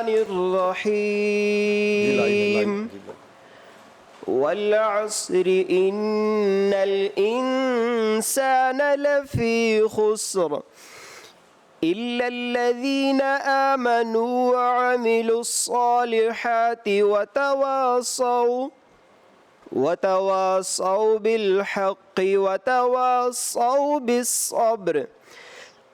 الرحمن الرحیم والعصر ان الانسان لفی خسر الا الذین آمنوا وعملوا الصالحات وتواصوا بالحق وتواصوا بالصبر۔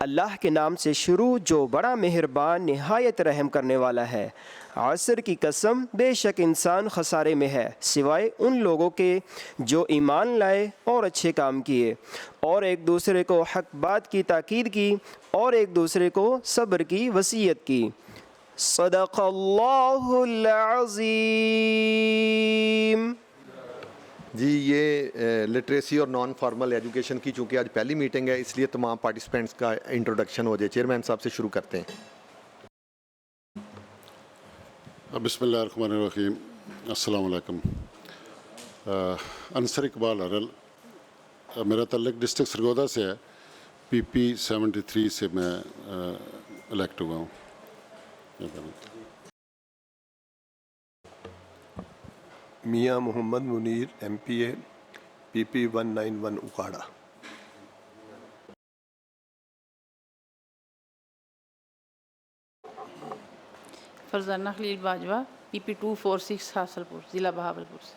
اللہ کے نام سے شروع جو بڑا مہربان نہایت رحم کرنے والا ہے۔ عصر کی قسم، بے شک انسان خسارے میں ہے سوائے ان لوگوں کے جو ایمان لائے اور اچھے کام کیے اور ایک دوسرے کو حق بات کی تاکید کی اور ایک دوسرے کو صبر کی وصیت کی۔ صدق اللہ العظیم۔ جی یہ لٹریسی اور نان فارمل ایجوکیشن کی چونکہ آج پہلی میٹنگ ہے، اس لیے تمام پارٹیسپینٹس کا انٹروڈکشن ہو جائے۔ چیئرمین صاحب سے شروع کرتے ہیں۔ بسم اللہ الرحمن الرحیم۔ السلام علیکم۔ انصر اقبال ارل، میرا تعلق ڈسٹرکٹ سرگودا سے ہے، PP 73 سے میں الیکٹ ہوا ہوں۔ میاں محمد منیر MPA PP 191 اکاڑا۔ فرزانہ خلیل باجوہ PP 246 حاصل پور، ضلع بہاولپور سے۔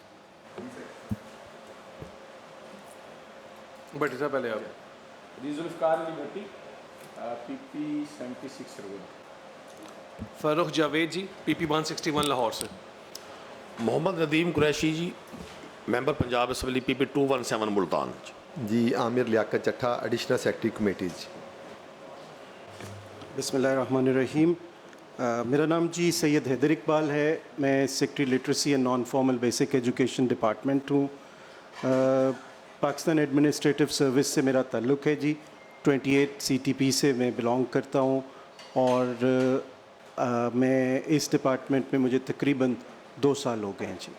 بھٹی صاحب پہلے آپ۔ ذوالفقار علی بھٹی PP 76 سرگودا۔ فاروق جاوید جی PP 161 لاہور سے۔ محمد ندیم قریشی جی، ممبر پنجاب اسمبلی PP 217 ملتان۔ جی Aamir Liaquat چٹھا، additional secretary committees. بسم اللہ الرحمن الرحیم۔ میرا نام جی سید حیدر اقبال ہے، میں secretary literacy and non formal basic education department ہوں۔ پاکستان ایڈمنسٹریٹو سروس سے میرا تعلق ہے جی۔ 28 CTP سے میں بلانگ کرتا ہوں اور میں اس ڈپارٹمنٹ میں مجھے تقریباً 2 سال ہو گئے ہیں جی۔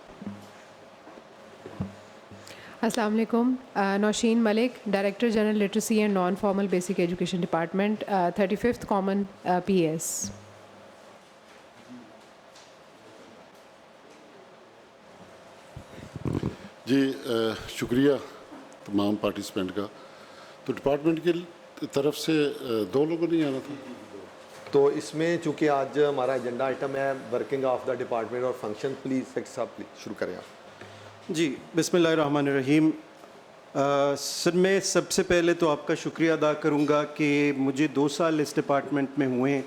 السلام علیکم۔ Nausheen Malik, director general literacy and non formal basic education department, 35th common PS۔ جی شکریہ تمام پارٹیسپینٹ کا۔ تو ڈپارٹمنٹ کی طرف سے 2 لوگوں نہیں آنا تھا، تو اس میں چونکہ آج ہمارا ایجنڈا آئٹم ہے ورکنگ آف دا ڈپارٹمنٹ اور فنکشن، پلیز سیکرٹری صاحب پلیز شروع کریں آپ۔ جی بسم اللہ الرحمن الرحیم۔ سر میں سب سے پہلے تو آپ کا شکریہ ادا کروں گا کہ مجھے 2 سال اس ڈپارٹمنٹ میں ہوئے ہیں،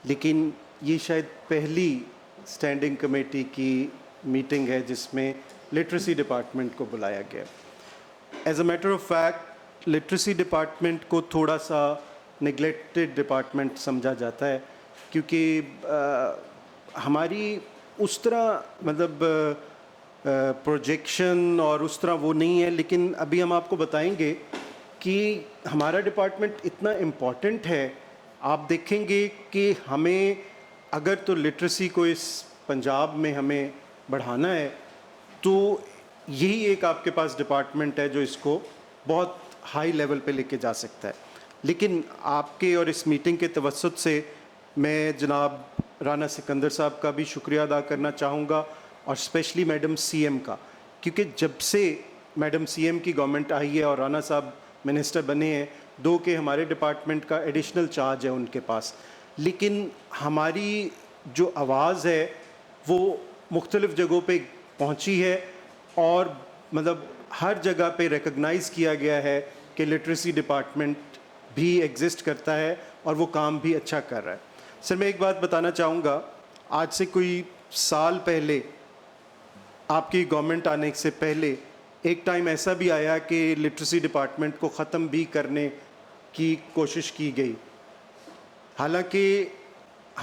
لیکن یہ شاید پہلی اسٹینڈنگ کمیٹی کی میٹنگ ہے جس میں لٹریسی ڈپارٹمنٹ کو بلایا گیا۔ As a matter of fact literacy department کو تھوڑا سا نگلیکٹڈ ڈپارٹمنٹ سمجھا جاتا ہے، کیونکہ ہماری اس طرح مطلب پروجیکشن اور اس طرح وہ نہیں ہے، لیکن ابھی ہم آپ کو بتائیں گے کہ ہمارا ڈپارٹمنٹ اتنا امپورٹنٹ ہے۔ آپ دیکھیں گے کہ ہمیں اگر تو لٹریسی کو اس پنجاب میں ہمیں بڑھانا ہے تو یہی ایک آپ کے پاس ڈپارٹمنٹ ہے جو اس کو بہت ہائی لیول پہ لے کے جا سکتا ہے۔ لیکن آپ کے اور اس میٹنگ کے توسط سے میں جناب رانا سکندر صاحب کا بھی شکریہ ادا کرنا چاہوں گا، اور اسپیشلی میڈم CM کا، کیونکہ جب سے میڈم CM کی گورنمنٹ آئی ہے اور رانا صاحب منسٹر بنے ہیں، 2 کہ ہمارے ڈپارٹمنٹ کا ایڈیشنل چارج ہے ان کے پاس، لیکن ہماری جو آواز ہے وہ مختلف جگہوں پہ پہنچی ہے اور مطلب ہر جگہ پہ ریکگنائز کیا گیا ہے کہ لٹریسی ڈپارٹمنٹ بھی ایگزسٹ کرتا ہے اور وہ کام بھی اچھا کر رہا ہے۔ سر میں ایک بات بتانا چاہوں گا، آج سے کوئی سال پہلے آپ کی گورنمنٹ آنے سے پہلے ایک ٹائم ایسا بھی آیا کہ لٹریسی ڈپارٹمنٹ کو ختم بھی کرنے کی کوشش کی گئی، حالانکہ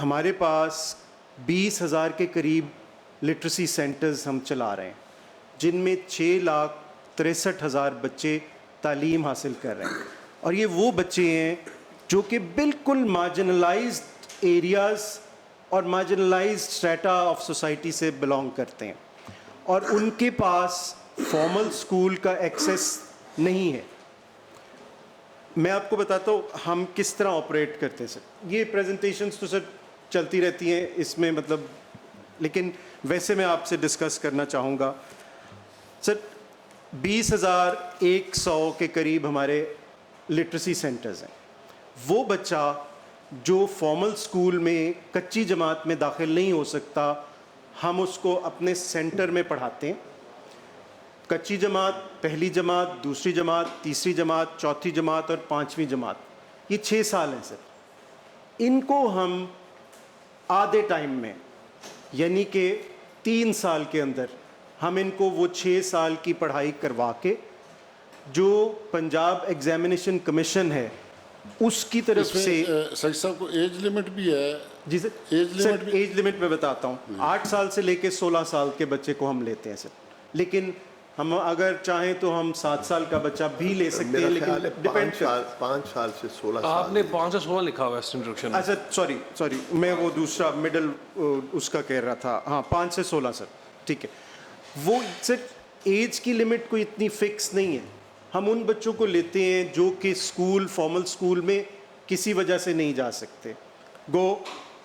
ہمارے پاس 20,000 کے قریب لٹریسی سینٹرز ہم چلا رہے ہیں، جن میں 6,63,000 بچے تعلیم حاصل کر رہے ہیں، اور یہ وہ بچے ہیں جو کہ بالکل مارجنلائزڈ ایریاز اور مارجنلائزڈ اسٹریٹا آف سوسائٹی سے بلانگ کرتے ہیں، اور ان کے پاس فارمل اسکول کا ایکسیس نہیں ہے۔ میں آپ کو بتاتا ہوں ہم کس طرح آپریٹ کرتے ہیں۔ سر یہ پریزنٹیشنز تو سر چلتی رہتی ہیں اس میں مطلب, لیکن ویسے میں آپ سے ڈسکس کرنا چاہوں گا سر 20,100 کے قریب ہمارے لٹریسی سینٹرز ہیں. وہ بچہ جو فارمل سکول میں کچی جماعت میں داخل نہیں ہو سکتا, ہم اس کو اپنے سینٹر میں پڑھاتے ہیں. کچی جماعت, پہلی جماعت, دوسری جماعت, تیسری جماعت, چوتھی جماعت اور 5ویں جماعت, یہ 6 سال ہیں سر. ان کو ہم آدھے ٹائم میں یعنی کہ 3 سال کے اندر ہم ان کو وہ 6 سال کی پڑھائی کروا کے جو پنجاب ایگزامینیشن کمیشن ہے اس کی طرف سے. سعید صاحب کو ایج لمٹ بھی ہے؟ جی سر, ایج لمٹ میں بتاتا ہوں. 8 سال سے لے کے 16 سال کے بچے کو ہم لیتے ہیں سر, لیکن ہم اگر چاہیں تو ہم 7 سال کا بچہ بھی لے سکتے ہیں, لیکن ڈیپینڈ 5 سال سے 16 سال. آپ نے 5 سے 16 لکھا ہوا ہے اس انٹروڈکشن میں. اچھا سوری میں وہ دوسرا مڈل اس کا کہہ رہا تھا. ہاں 5 سے 16 سر, ٹھیک ہے. وہ سر ایج کی لمٹ کوئی اتنی فکس نہیں ہے. ہم ان بچوں کو لیتے ہیں جو کہ اسکول, فارمل اسکول میں کسی وجہ سے نہیں جا سکتے, گو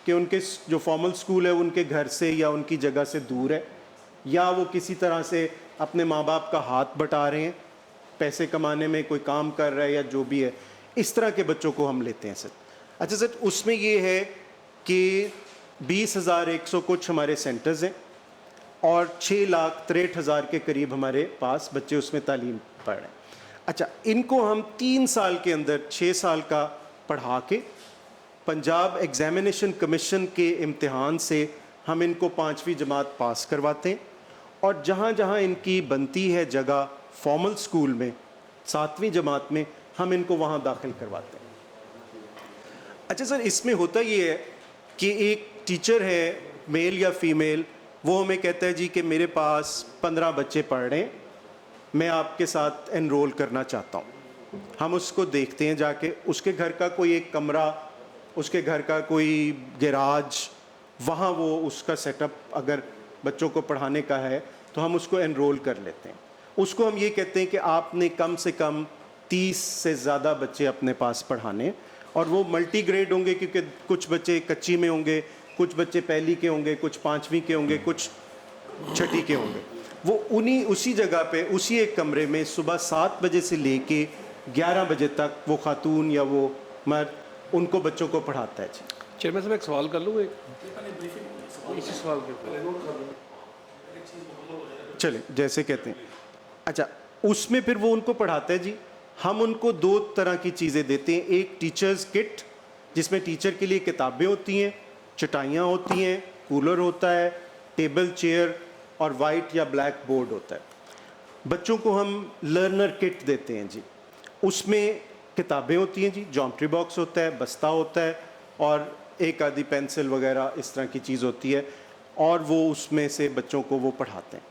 کہ ان کے جو فارمل اسکول ہے ان کے گھر سے یا ان کی جگہ سے دور ہے, یا وہ کسی طرح سے اپنے ماں باپ کا ہاتھ بٹا رہے ہیں, پیسے کمانے میں کوئی کام کر رہا ہے یا جو بھی ہے, اس طرح کے بچوں کو ہم لیتے ہیں سر. اچھا سر, اس میں یہ ہے کہ 20,100 کچھ ہمارے سینٹرز ہیں اور 6,63,000 کے قریب ہمارے پاس بچے اس میں تعلیم پڑھ رہے ہیں. اچھا, ان کو ہم 3 سال کے اندر 6 سال کا پڑھا کے پنجاب ایگزامینیشن کمیشن کے امتحان سے ہم ان کو 5ویں جماعت پاس کرواتے ہیں, اور جہاں جہاں ان کی بنتی ہے جگہ فارمل سکول میں 7ویں جماعت میں ہم ان کو وہاں داخل کرواتے ہیں. اچھا سر, اس میں ہوتا یہ ہے کہ ایک ٹیچر ہے میل یا فیمیل, وہ ہمیں کہتا ہے جی کہ میرے پاس 15 بچے پڑھ رہے ہیں, میں آپ کے ساتھ انرول کرنا چاہتا ہوں. ہم اس کو دیکھتے ہیں جا کے, اس کے گھر کا کوئی ایک کمرہ, اس کے گھر کا کوئی گیراج, وہاں وہ اس کا سیٹ اپ اگر بچوں کو پڑھانے کا ہے تو ہم اس کو انرول کر لیتے ہیں. اس کو ہم یہ کہتے ہیں کہ آپ نے کم سے کم 30 سے زیادہ بچے اپنے پاس پڑھانے, اور وہ ملٹی گریڈ ہوں گے کیونکہ کچھ بچے کچی میں ہوں گے, کچھ بچے پہلی کے ہوں گے, کچھ 5ویں کے ہوں گے, کچھ 6ٹھی کے ہوں گے. وہ اسی جگہ پہ اسی ایک کمرے میں صبح 7 بجے سے لے کے 11 بجے تک وہ خاتون یا وہ مرد ان کو بچوں کو پڑھاتا ہے. چیئرمین صاحب ایک سوال کر لوں, اسی سوال کے چلیں جیسے کہتے ہیں. اچھا, اس میں پھر وہ ان کو پڑھاتا ہے جی. ہم ان کو 2 طرح کی چیزیں دیتے ہیں. ایک ٹیچرز کٹ جس میں ٹیچر کے لیے کتابیں ہوتی ہیں, چٹائیاں ہوتی ہیں, کولر ہوتا ہے, ٹیبل چیئر اور وائٹ یا بلیک بورڈ ہوتا ہے. بچوں کو ہم لرنر کٹ دیتے ہیں جی. اس میں کتابیں ہوتی ہیں جی, جیومیٹری باکس ہوتا ہے, بستہ ہوتا ہے, اور ایک آدھی پینسل وغیرہ اس طرح کی چیز ہوتی ہے, اور وہ اس میں سے بچوں کو وہ پڑھاتے ہیں.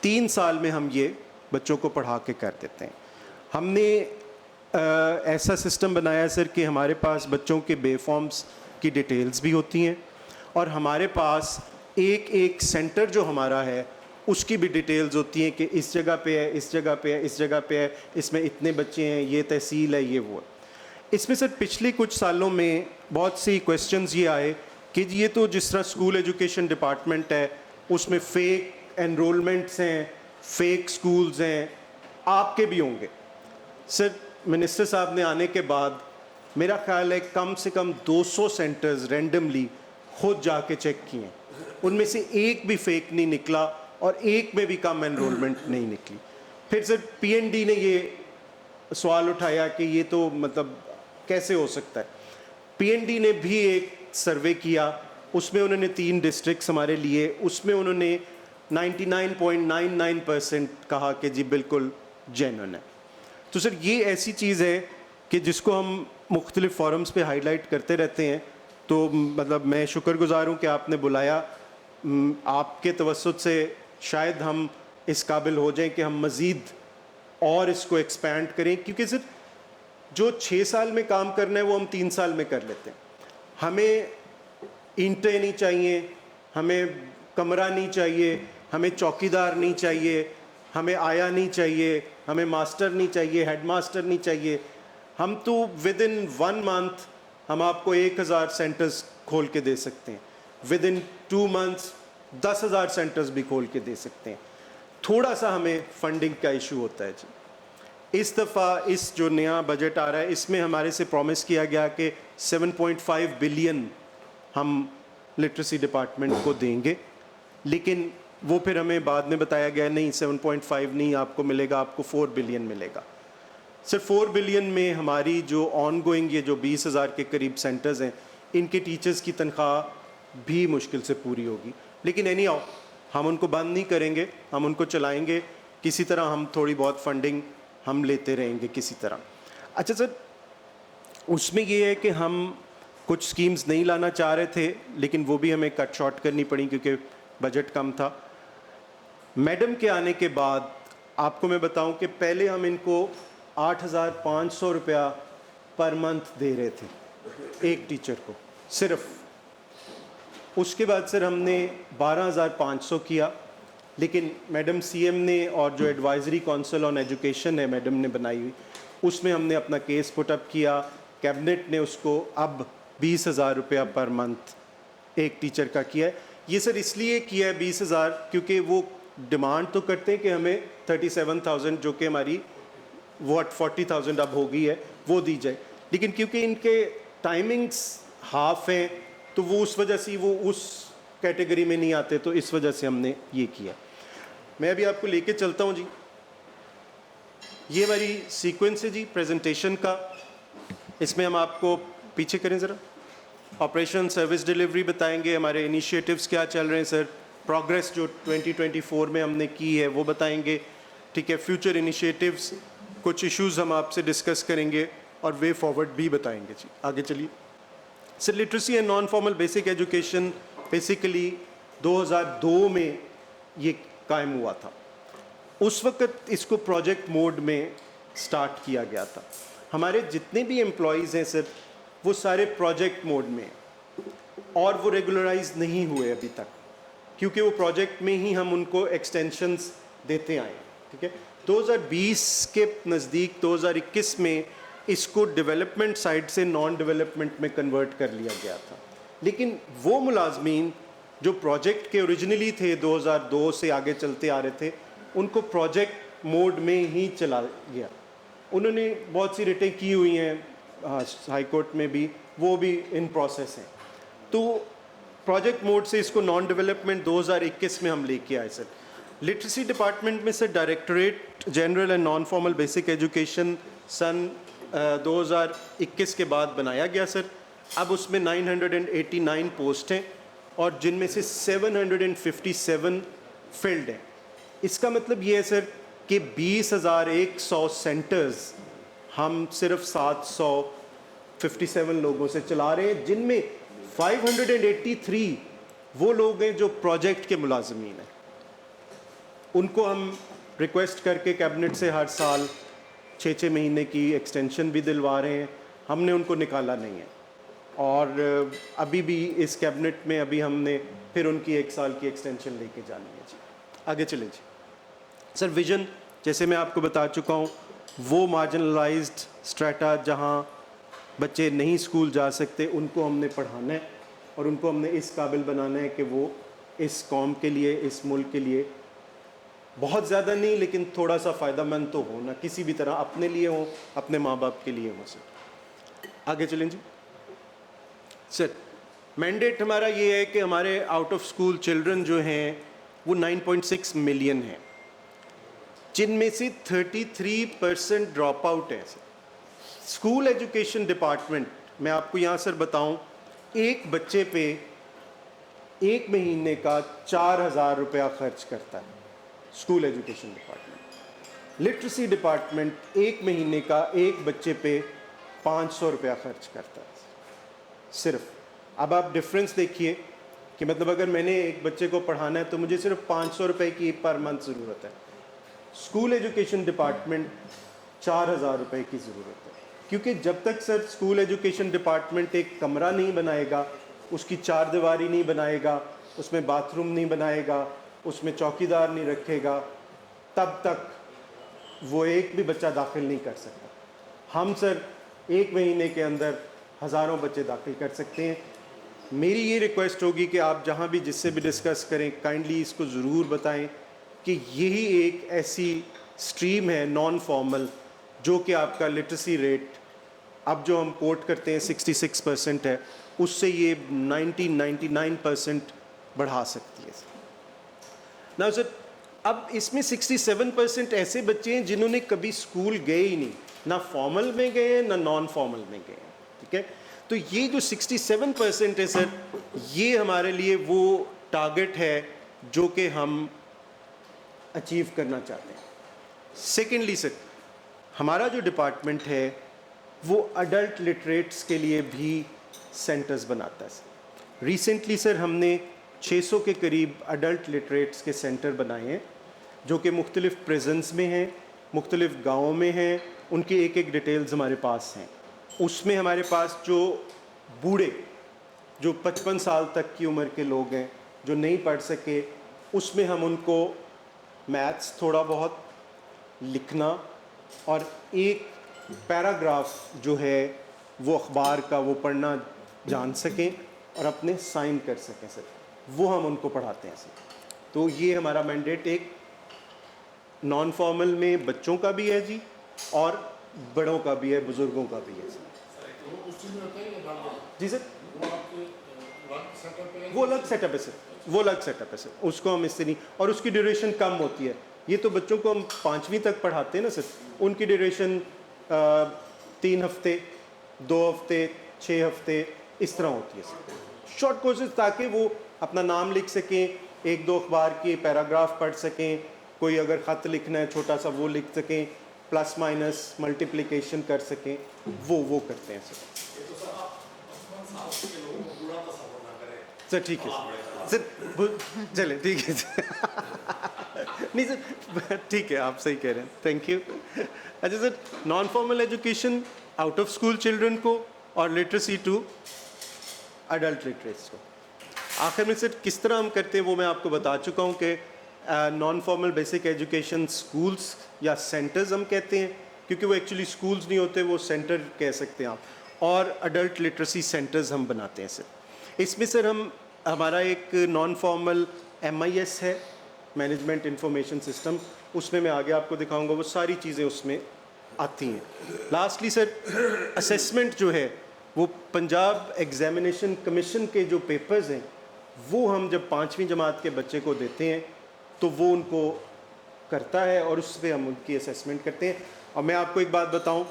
3 سال میں ہم یہ بچوں کو پڑھا کے کر دیتے ہیں. ہم نے ایسا سسٹم بنایا سر کہ ہمارے پاس بچوں کے بے فارمز کی ڈیٹیلز بھی ہوتی ہیں, اور ہمارے پاس ایک سینٹر جو ہمارا ہے اس کی بھی ڈیٹیلز ہوتی ہیں کہ اس جگہ پہ ہے, اس جگہ پہ ہے, اس جگہ پہ ہے, اس میں اتنے بچے ہیں, یہ تحصیل ہے, یہ وہ. اس میں سر پچھلے کچھ سالوں میں بہت سی کویسچنز یہ آئے کہ یہ تو جس طرح اسکول ایجوکیشن ڈپارٹمنٹ ہے اس میں فیک انرولمنٹس ہیں, فیک سکولز ہیں, آپ کے بھی ہوں گے. سر منسٹر صاحب نے آنے کے بعد میرا خیال ہے کم سے کم 200 سینٹرز رینڈملی خود جا کے چیک کیے ہیں, ان میں سے ایک بھی فیک نہیں نکلا اور ایک میں بھی کم انرولمنٹ نہیں نکلی. پھر سر پی این ڈی نے یہ سوال اٹھایا کہ یہ تو مطلب کیسے ہو سکتا ہے. پی این ڈی نے بھی ایک سروے کیا, اس میں انہوں نے 3 ڈسٹرکٹس ہمارے لیے, اس میں انہوں نے 99.99% کہا کہ جی بالکل جینوئن ہے. تو سر یہ ایسی چیز ہے کہ جس کو ہم مختلف فورمز پہ ہائی لائٹ کرتے رہتے ہیں. تو مطلب میں شکر گزار ہوں کہ آپ نے بلایا. آپ کے توسط سے شاید ہم اس قابل ہو جائیں کہ ہم مزید اور اس کو ایکسپینڈ کریں, کیونکہ سر جو 6 سال میں کام کرنا ہے وہ ہم 3 سال میں کر لیتے ہیں. ہمیں اینٹیں نہیں چاہیے, ہمیں کمرہ نہیں چاہیے, ہمیں چوکیدار نہیں چاہیے, ہمیں آیا نہیں چاہیے, ہمیں ماسٹر نہیں چاہیے, ہیڈ ماسٹر نہیں چاہیے. ہم تو ود ان 1 منتھ ہم آپ کو 1,000 سینٹرز کھول کے دے سکتے ہیں, ود ان 2 months 10,000 سینٹرز بھی کھول کے دے سکتے ہیں. تھوڑا سا ہمیں فنڈنگ کا ایشو ہوتا ہے جی. اس دفعہ اس جو نیا بجٹ آ رہا ہے اس میں ہمارے سے پرومس کیا گیا کہ 7.5 بلین ہم لٹریسی ڈپارٹمنٹ کو دیں گے, لیکن وہ پھر ہمیں بعد میں بتایا گیا نہیں 7.5 نہیں آپ کو ملے گا, آپ کو 4 بلین ملے گا. صرف 4 بلین میں ہماری جو آن گوئنگ یہ جو 20,000 کے قریب سینٹرز ہیں ان کے ٹیچرز کی تنخواہ بھی مشکل سے پوری ہوگی. لیکن اینی ہاؤ ہم ان کو بند نہیں کریں گے, ہم ان کو چلائیں گے کسی طرح, ہم تھوڑی بہت فنڈنگ ہم لیتے رہیں گے کسی طرح. اچھا سر, اس میں یہ ہے کہ ہم کچھ سکیمز نہیں لانا چاہ رہے تھے لیکن وہ بھی ہمیں کٹ شارٹ کرنی پڑی کیونکہ بجٹ کم تھا. میڈم کے آنے کے بعد آپ کو میں بتاؤں کہ پہلے ہم ان کو 8,500 روپیہ پر منتھ دے رہے تھے ایک ٹیچر کو صرف. اس کے بعد سر ہم نے 12,500 کیا, لیکن میڈم سی ایم نے اور جو ایڈوائزری کونسل آن ایجوکیشن ہے میڈم نے بنائی ہوئی اس میں ہم نے اپنا کیس پٹ اپ کیا. کیبنٹ نے اس کو اب 20,000 روپیہ پر منتھ ایک ٹیچر کا کیا ہے. یہ سر اس لیے کیا ہے 20,000 کیونکہ وہ ڈیمانڈ تو کرتے ہیں کہ ہمیں 37,000 جو کہ ہماری 40,000 اب ہو گئی ہے وہ دی جائے, لیکن کیونکہ ان کے ٹائمنگز ہاف ہیں تو وہ اس وجہ سے وہ اس کیٹیگری میں نہیں آتے, تو اس وجہ سے ہم نے یہ کیا. میں ابھی آپ کو لے کے چلتا ہوں جی. یہ ہماری سیکوینس ہے جی پریزنٹیشن کا. اس میں ہم آپ کو پیچھے کریں ذرا, آپریشن سروس ڈیلیوری بتائیں گے, ہمارے انیشیٹیوز کیا چل رہے ہیں سر, پروگریس جو 2024 میں ہم نے کی ہے وہ بتائیں گے, ٹھیک ہے, فیوچر انیشیٹیوز, کچھ ایشوز ہم آپ سے ڈسکس کریں گے اور وے فارورڈ بھی بتائیں گے جی. آگے چلیے sir. Literacy and non formal basic education basically 2002 میں یہ قائم ہوا تھا. اس وقت اس کو پروجیکٹ موڈ میں سٹارٹ کیا گیا تھا. ہمارے جتنے بھی امپلائیز ہیں سر وہ سارے پروجیکٹ موڈ میں ہیں اور وہ ریگولرائز نہیں ہوئے ابھی تک کیونکہ وہ پروجیکٹ میں ہی ہم ان کو ایکسٹینشنز دیتے آئے. ٹھیک ہے, 2020 کے نزدیک 2021 میں اس کو ڈیولپمنٹ سائڈ سے نان ڈیولپمنٹ میں کنورٹ کر لیا گیا تھا. لیکن وہ ملازمین جو پروجیکٹ کے اوریجنلی تھے 2002 سے آگے چلتے آ رہے تھے ان کو پروجیکٹ موڈ میں ہی چلا گیا. انہوں نے بہت سی ریٹیں کی ہوئی ہیں ہائی کورٹ میں بھی, وہ بھی ان پروسیس ہیں. تو پروجیکٹ موڈ سے اس کو نان ڈیولپمنٹ 2021 میں ہم لے کے آئے سر. لٹریسی ڈپارٹمنٹ میں sir directorate general and non formal basic education سن 2021 کے بعد بنایا گیا سر. اب اس میں 989 پوسٹ ہیں اور جن میں سے 757 فلڈ ہیں. اس کا مطلب یہ ہے سر کہ 20,100 سینٹرز ہم صرف 757 لوگوں سے چلا رہے ہیں, جن میں 583 وہ لوگ ہیں جو پروجیکٹ کے ملازمین ہیں. ان کو ہم ریکویسٹ کر کے کیبنٹ سے ہر سال 6 مہینے کی ایکسٹینشن بھی دلوا رہے ہیں. ہم نے ان کو نکالا نہیں ہے اور ابھی بھی اس کیبنٹ میں ابھی ہم نے پھر ان کی 1 سال کی ایکسٹینشن لے کے جانی ہے جی. آگے چلیں جی. سر ویژن جیسے میں آپ کو بتا چکا ہوں وہ مارجنلائزڈ اسٹریٹا جہاں بچے نہیں اسکول جا سکتے ان کو ہم نے پڑھانا ہے اور ان کو ہم نے اس قابل بنانا ہے کہ وہ اس قوم کے لیے, اس ملک کے لیے بہت زیادہ نہیں لیکن تھوڑا سا فائدہ مند تو ہونا, کسی بھی طرح اپنے لیے ہوں, اپنے ماں باپ کے لیے ہوں سر. آگے چلیں جی. سر مینڈیٹ ہمارا یہ ہے کہ ہمارے آؤٹ آف اسکول چلڈرن جو ہیں وہ 9.6 ملین ہیں, جن میں سے 33% ڈراپ آؤٹ ہیں. اسکول ایجوکیشن ڈپارٹمنٹ میں آپ کو یہاں سر بتاؤں ایک بچے پہ 1 مہینے کا 4,000 روپیہ خرچ کرتا ہے school education department. Literacy department 1 مہینے کا ایک بچے پہ 500 روپیہ خرچ کرتا ہے صرف. اب آپ ڈفرینس دیکھیے کہ مطلب اگر میں نے ایک بچے کو پڑھانا ہے تو مجھے صرف 500 روپے کی پر منتھ ضرورت ہے. اسکول ایجوکیشن ڈپارٹمنٹ 4,000 روپے کی ضرورت ہے, کیونکہ جب تک سر اسکول ایجوکیشن ڈپارٹمنٹ ایک کمرہ نہیں بنائے گا, اس کی 4 دیواری نہیں بنائے گا, اس میں باتھ روم نہیں بنائے گا, اس میں چوکی دار نہیں رکھے گا, تب تک وہ ایک بھی بچہ داخل نہیں کر سکتا. ہم سر 1 مہینے کے اندر ہزاروں بچے داخل کر سکتے ہیں میری یہ ریکویسٹ ہوگی کہ آپ جہاں بھی جس سے بھی ڈسکس کریں کائنڈلی اس کو ضرور بتائیں کہ یہی ایک ایسی اسٹریم ہے نان فارمل جو کہ آپ کا لٹریسی ریٹ اب جو ہم کوٹ کرتے ہیں 66% ہے, اس سے یہ 99% بڑھا سکتی ہے. نا سر اب اس میں 67% ایسے بچے ہیں جنہوں نے کبھی اسکول گئے ہی نہیں, نہ فارمل میں گئے ہیں نہ نان فارمل میں گئے ہیں, ٹھیک ہے. تو یہ جو 67% ہے سر, یہ ہمارے لیے وہ ٹارگٹ ہے جو کہ ہم اچیو کرنا چاہتے ہیں. سیکنڈلی سر, ہمارا جو ڈپارٹمنٹ ہے وہ اڈلٹ لٹریٹس کے لیے بھی سینٹرز بناتا ہے. ریسنٹلی سر ہم نے 600 کے قریب اڈلٹ لٹریٹس کے سینٹر بنائے ہیں جو کہ مختلف پریزنس میں ہیں, مختلف گاؤں میں ہیں, ان کی ایک ایک ڈیٹیلز ہمارے پاس ہیں. اس میں ہمارے پاس جو بوڑھے جو 55 سال تک کی عمر کے لوگ ہیں جو نہیں پڑھ سکے, اس میں ہم ان کو میتھس تھوڑا بہت, لکھنا اور ایک پیراگراف جو ہے وہ اخبار کا وہ پڑھنا جان سکیں اور اپنے سائن کر سکیں سر, وہ ہم ان کو پڑھاتے ہیں سر. تو یہ ہمارا مینڈیٹ ایک نان فارمل میں بچوں کا بھی ہے جی, اور بڑوں کا بھی ہے, بزرگوں کا بھی ہے سر. جی سر وہ الگ سیٹ اپ ہے سر, وہ الگ سیٹ اپ ہے سر, اس کو ہم اس سے نہیں, اور اس کی ڈیوریشن کم ہوتی ہے. یہ تو بچوں کو ہم 5ویں تک پڑھاتے ہیں نا سر, ان کی ڈیوریشن 3 ہفتے, 2 ہفتے, 6 ہفتے اس طرح ہوتی ہے سر. شارٹ کورسز تاکہ وہ اپنا نام لکھ سکیں, 1-2 اخبار کے پیراگراف پڑھ سکیں, کوئی اگر خط لکھنا ہے چھوٹا سا وہ لکھ سکیں, پلس مائنس ملٹیپلیکیشن کر سکیں, وہ کرتے ہیں سر. سر ٹھیک ہے سر, چلیں ٹھیک ہے سر. نہیں سر ٹھیک ہے, آپ صحیح کہہ رہے ہیں, تھینک یو. اچھا sir, non formal education out of school children کو اور لٹریسی ٹو اڈلٹ لٹریٹس کو. آخر میں سر کس طرح ہم کرتے ہیں وہ میں آپ کو بتا چکا ہوں کہ naan formal basic education schools یا سینٹرز ہم کہتے ہیں, کیونکہ وہ ایکچولی سکولز نہیں ہوتے, وہ سینٹر کہہ سکتے ہیں آپ. اور اڈلٹ لٹریسی سینٹرز ہم بناتے ہیں سر. اس میں سر ہمارا ایک نان فارمل MIS ہے, مینجمنٹ انفارمیشن سسٹم, اس میں آگے آپ کو دکھاؤں گا, وہ ساری چیزیں اس میں آتی ہیں. لاسٹلی سر اسیسمنٹ جو ہے وہ پنجاب ایگزامینیشن کمیشن کے جو پیپرز ہیں وہ ہم جب 5ویں جماعت کے بچے کو دیتے ہیں تو وہ ان کو کرتا ہے اور اس پہ ہم ان کی اسیسمنٹ کرتے ہیں. اور میں آپ کو ایک بات بتاؤں,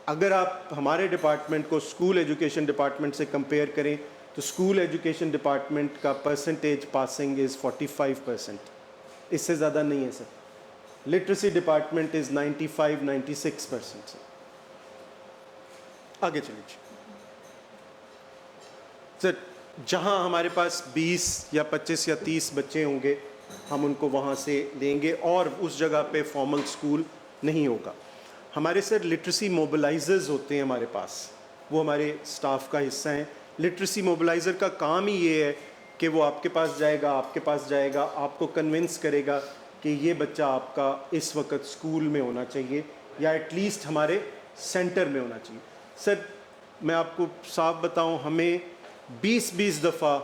اگر آپ ہمارے ڈپارٹمنٹ کو اسکول ایجوکیشن ڈپارٹمنٹ سے کمپیئر کریں تو اسکول ایجوکیشن ڈپارٹمنٹ کا پرسنٹیج پاسنگ از 45%, اس سے زیادہ نہیں ہے سر. لٹریسی ڈپارٹمنٹ از 95-96% سر. آگے چلیے سر, جہاں ہمارے پاس 20 یا 25 یا 30 بچے ہوں گے ہم ان کو وہاں سے لیں گے, اور اس جگہ پہ فارمل اسکول نہیں ہوگا. ہمارے سر لٹریسی موبلائزرز ہوتے ہیں ہمارے پاس, وہ ہمارے اسٹاف کا حصہ ہیں. لٹریسی موبلائزر کا کام ہی یہ ہے کہ وہ آپ کے پاس جائے گا, آپ کو کنونس کرے گا کہ یہ بچہ آپ کا اس وقت اسکول میں ہونا چاہیے یا ایٹ لیسٹ ہمارے سینٹر میں ہونا چاہیے. سر میں آپ کو صاف بتاؤں, ہمیں 20 دفعہ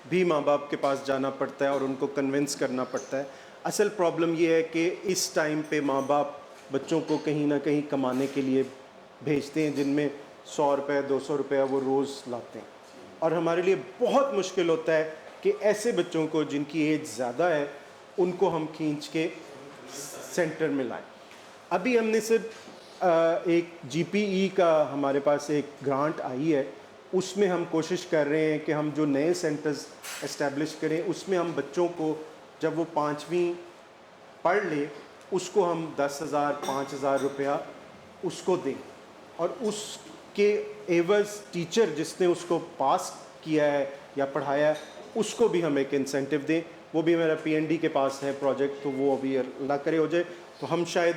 بھی ماں باپ کے پاس جانا پڑتا ہے اور ان کو کنونس کرنا پڑتا ہے. اصل پرابلم یہ ہے کہ اس ٹائم پہ ماں باپ بچوں کو کہیں نہ کہیں کمانے کے لیے بھیجتے ہیں, جن میں 100 روپے 200 روپیہ وہ روز لاتے ہیں, اور ہمارے لیے بہت مشکل ہوتا ہے کہ ایسے بچوں کو جن کی ایج زیادہ ہے ان کو ہم کھینچ کے سینٹر میں لائیں. ابھی ہم نے صرف ایک GPE کا ہمارے پاس ایک گرانٹ آئی ہے, اس میں ہم کوشش کر رہے ہیں کہ ہم جو نئے سینٹرز اسٹیبلش کریں اس میں ہم بچوں کو جب وہ 5ویں پڑھ لے اس کو ہم 10,000 5,000 روپیہ اس کو دیں, اور اس کے ایوز ٹیچر جس نے اس کو پاس کیا ہے یا پڑھایا ہے اس کو بھی ہم ایک انسینٹو دیں. وہ بھی میرا PND کے پاس ہے پروجیکٹ, تو وہ ابھی اللہ کرے ہو جائے تو ہم شاید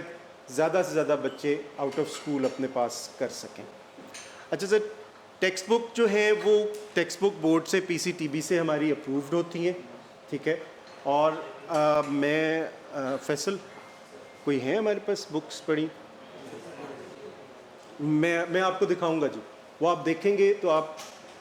زیادہ سے زیادہ بچے آؤٹ آف اسکول اپنے پاس کر سکیں. اچھا سر, ٹیکسٹ بک جو ہے وہ ٹیکسٹ بک بورڈ سے PCTB سے ہماری اپرووڈ ہوتی ہیں, ٹھیک ہے. اور میں فیصل کوئی ہیں ہمارے پاس بکس پڑھی, میں آپ کو دکھاؤں گا جی, وہ آپ دیکھیں گے تو آپ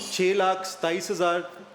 6,27,000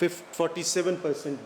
47%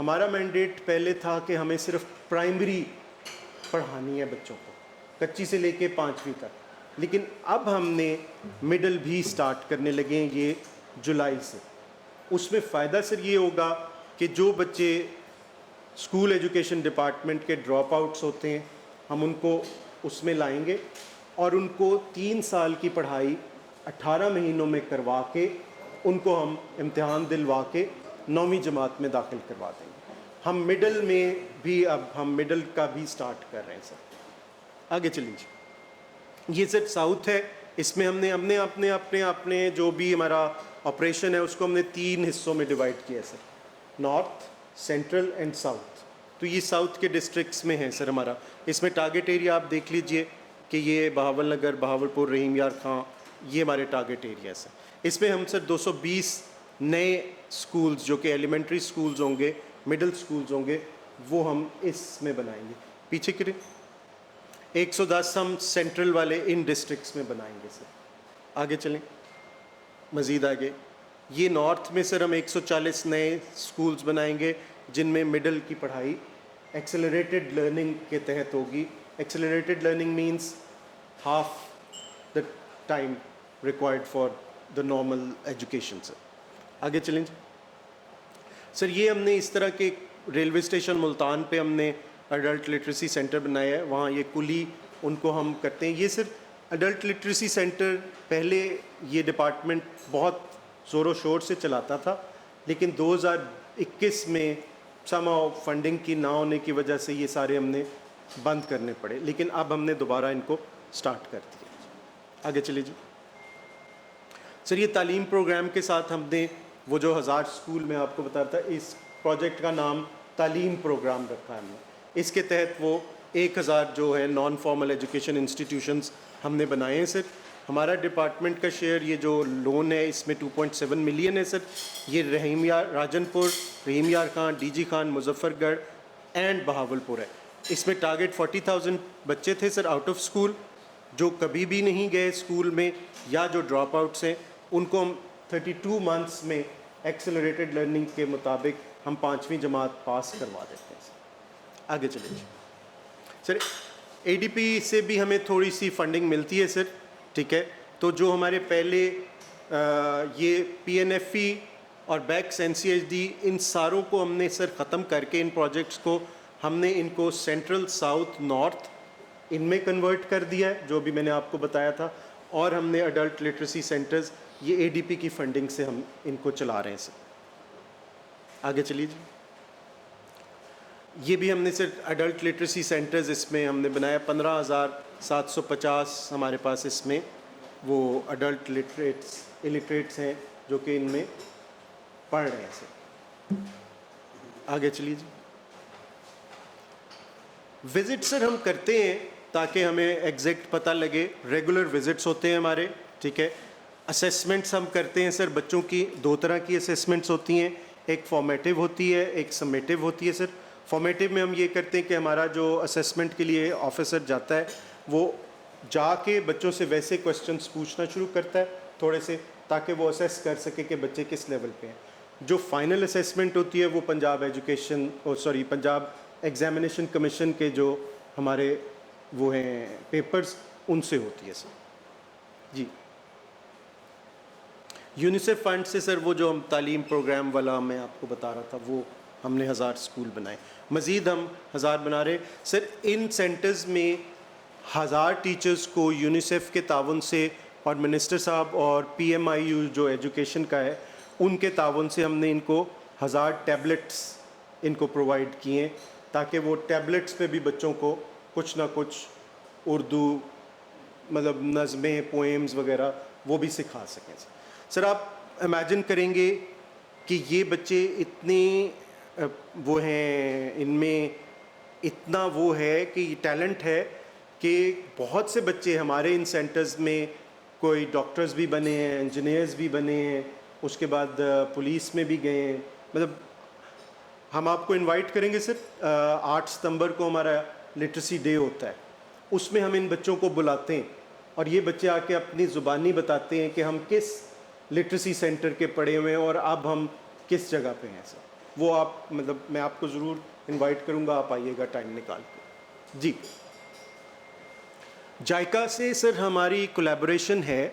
ہمارا مینڈیٹ پہلے تھا کہ ہمیں صرف پرائمری پڑھانی ہے بچوں کو, کچی سے لے کے 5ویں تک, لیکن اب ہم نے مڈل بھی سٹارٹ کرنے لگے ہیں یہ جولائی سے. اس میں فائدہ سر یہ ہوگا کہ جو بچے اسکول ایجوکیشن ڈپارٹمنٹ کے ڈراپ آؤٹس ہوتے ہیں ہم ان کو اس میں لائیں گے اور ان کو 3 سال کی پڑھائی 18 مہینوں میں کروا کے ان کو ہم امتحان دلوا کے 9ویں جماعت میں داخل کروا دیں گے. ہم مڈل میں بھی اب ہم مڈل کا بھی سٹارٹ کر رہے ہیں سر. آگے چلیں جی. یہ سر ساؤتھ ہے, اس میں ہم نے اپنے جو بھی ہمارا آپریشن ہے اس کو ہم نے 3 حصوں میں ڈیوائڈ کیا ہے سر, نارتھ, سینٹرل اینڈ ساؤتھ. تو یہ ساؤتھ کے ڈسٹرکٹس میں ہیں سر ہمارا. اس میں ٹارگیٹ ایریا آپ دیکھ لیجئے کہ یہ بہاول نگر, بہاولپور, رحیم یار خان, یہ ہمارے ٹارگیٹ ایریا ہے سر. اس میں ہم سر 220 نئے سکولز جو کہ ایلیمنٹری سکولز ہوں گے, مڈل سکولز ہوں گے, وہ ہم اس میں بنائیں گے. پیچھے کریں. 110 ہم سینٹرل والے ان ڈسٹرکٹس میں بنائیں گے سر. آگے چلیں مزید آگے. یہ نارتھ میں سر ہم 140 نئے سکولز بنائیں گے جن میں مڈل کی پڑھائی ایکسلریٹڈ لرننگ کے تحت ہوگی. Accelerated learning means half the time required for the normal education sir. آگے چلیں جی. سر یہ ہم نے اس طرح کے ریلوے اسٹیشن ملتان پہ ہم نے اڈلٹ لٹریسی سینٹر بنایا ہے, وہاں یہ کلی ان کو ہم کرتے ہیں. یہ صرف اڈلٹ لٹریسی سینٹر پہلے یہ ڈپارٹمنٹ بہت زور و شور سے چلاتا تھا, لیکن 2021 میں سمہاؤ فنڈنگ کی نہ ہونے کی وجہ سے یہ سارے ہم نے بند کرنے پڑے, لیکن اب ہم نے دوبارہ ان کو سٹارٹ کر دیا. آگے چلے جی. سر یہ تعلیم پروگرام کے ساتھ ہم نے وہ جو 1000 اسکول میں آپ کو بتاتا ہے, اس پروجیکٹ کا نام تعلیم پروگرام رکھا ہے ہم نے. اس کے تحت وہ 1000 جو ہے نان فارمل ایجوکیشن انسٹیٹیوشنز ہم نے بنائے ہیں سر. ہمارا ڈپارٹمنٹ کا شیئر یہ جو لون ہے اس میں 2.7 ملین ہے سر. یہ رحیم یار, راجن پور, رحیم یار خان, ڈی جی خان, مظفر گڑھ اینڈ بہاولپور ہے. اس میں ٹارگیٹ 40,000 بچے تھے سر آؤٹ آف اسکول, جو کبھی بھی نہیں گئے اسکول میں یا جو ڈراپ آؤٹس ہیں, ان کو ہم 32 منتھس میں ایکسلریٹڈ لرننگ کے مطابق ہم 5ویں جماعت پاس کروا دیتے ہیں سر. آگے چلیں جی. سر اے ڈی پی سے بھی ہمیں تھوڑی سی فنڈنگ ملتی ہے سر, ٹھیک ہے. تو جو ہمارے پہلے یہ پی این ایف ای اور BECS N C H D, ان ساروں کو ہم نے سر ختم کر کے ان پروجیکٹس کو ہم نے ان کو سینٹرل, ساؤتھ, نارتھ ان میں کنورٹ کر دیا ہے جو بھی میں نے آپ کو بتایا تھا. اور ہم نے اڈلٹ لٹریسی سینٹرز یہ اے ڈی پی کی فنڈنگ سے ہم ان کو چلا رہے ہیں سر. آگے چلیے جی. یہ بھی ہم نے صرف اڈلٹ لٹریسی سینٹرز اس میں ہم نے بنایا. 15,750 ہمارے پاس اس میں وہ اڈلٹ الٹریٹس ہیں جو کہ ان میں پڑھ رہے ہیں سر. آگے چلیے جی. وزٹ سر ہم کرتے ہیں تاکہ ہمیں ایگزیکٹ پتہ لگے. ریگولر وزٹس ہوتے ہیں ہمارے, ٹھیک ہے. اسیسمنٹس ہم کرتے ہیں سر بچوں کی. 2 طرح کی اسیسمنٹس ہوتی ہیں, ایک فارمیٹیو ہوتی ہے, ایک سمیٹیو ہوتی ہے سر. فارمیٹیو میں ہم یہ کرتے ہیں کہ ہمارا جو اسیسمنٹ کے لیے آفیسر جاتا ہے وہ جا کے بچوں سے ویسے کویسچنس پوچھنا شروع کرتا ہے تھوڑے سے, تاکہ وہ اسیس کر سکے کہ بچے کس لیول پہ ہیں. جو فائنل اسیسمنٹ ہوتی ہے وہ پنجاب پنجاب ایگزامینیشن کمیشن کے جو ہمارے وہ ہیں پیپرز, ان سے ہوتی ہے سر. جی. یونیسیف فنڈ سے سر وہ جو ہم تعلیم پروگرام والا میں آپ کو بتا رہا تھا وہ ہم نے 1000 اسکول بنائے. مزید ہم 1000 بنا رہے سر. ان سینٹرز میں 1000 ٹیچرز کو یونیسیف کے تعاون سے اور منسٹر صاحب اور پی ایم آئی یو جو ایجوکیشن کا ہے ان کے تعاون سے ہم نے ان کو 1000 ٹیبلٹس ان کو پرووائڈ کیے ہیں, تاکہ وہ ٹیبلٹس پہ بھی بچوں کو کچھ نہ کچھ اردو مطلب نظمیں, پوئمز وغیرہ وہ بھی سکھا سکیں. سر آپ امیجن کریں گے کہ یہ بچے اتنے وہ ہیں, ان میں اتنا وہ ہے کہ یہ ٹیلنٹ ہے کہ بہت سے بچے ہمارے ان سینٹرز میں کوئی ڈاکٹرز بھی بنے ہیں, انجینئرز بھی بنے ہیں, اس کے بعد پولیس میں بھی گئے ہیں. مطلب ہم آپ کو انوائٹ کریں گے سر. 8 ستمبر کو ہمارا لٹریسی ڈے ہوتا ہے, اس میں ہم ان بچوں کو بلاتے ہیں اور یہ بچے آ کے اپنی زبانی بتاتے ہیں کہ ہم کس لٹریسی سینٹر کے پڑھے ہوئے ہیں اور اب ہم کس جگہ پہ ہیں سر. وہ آپ مطلب میں آپ کو ضرور انوائٹ کروں گا, آپ آئیے گا ٹائم نکال کے. جی, جائکا سے سر ہماری کولیبوریشن ہے,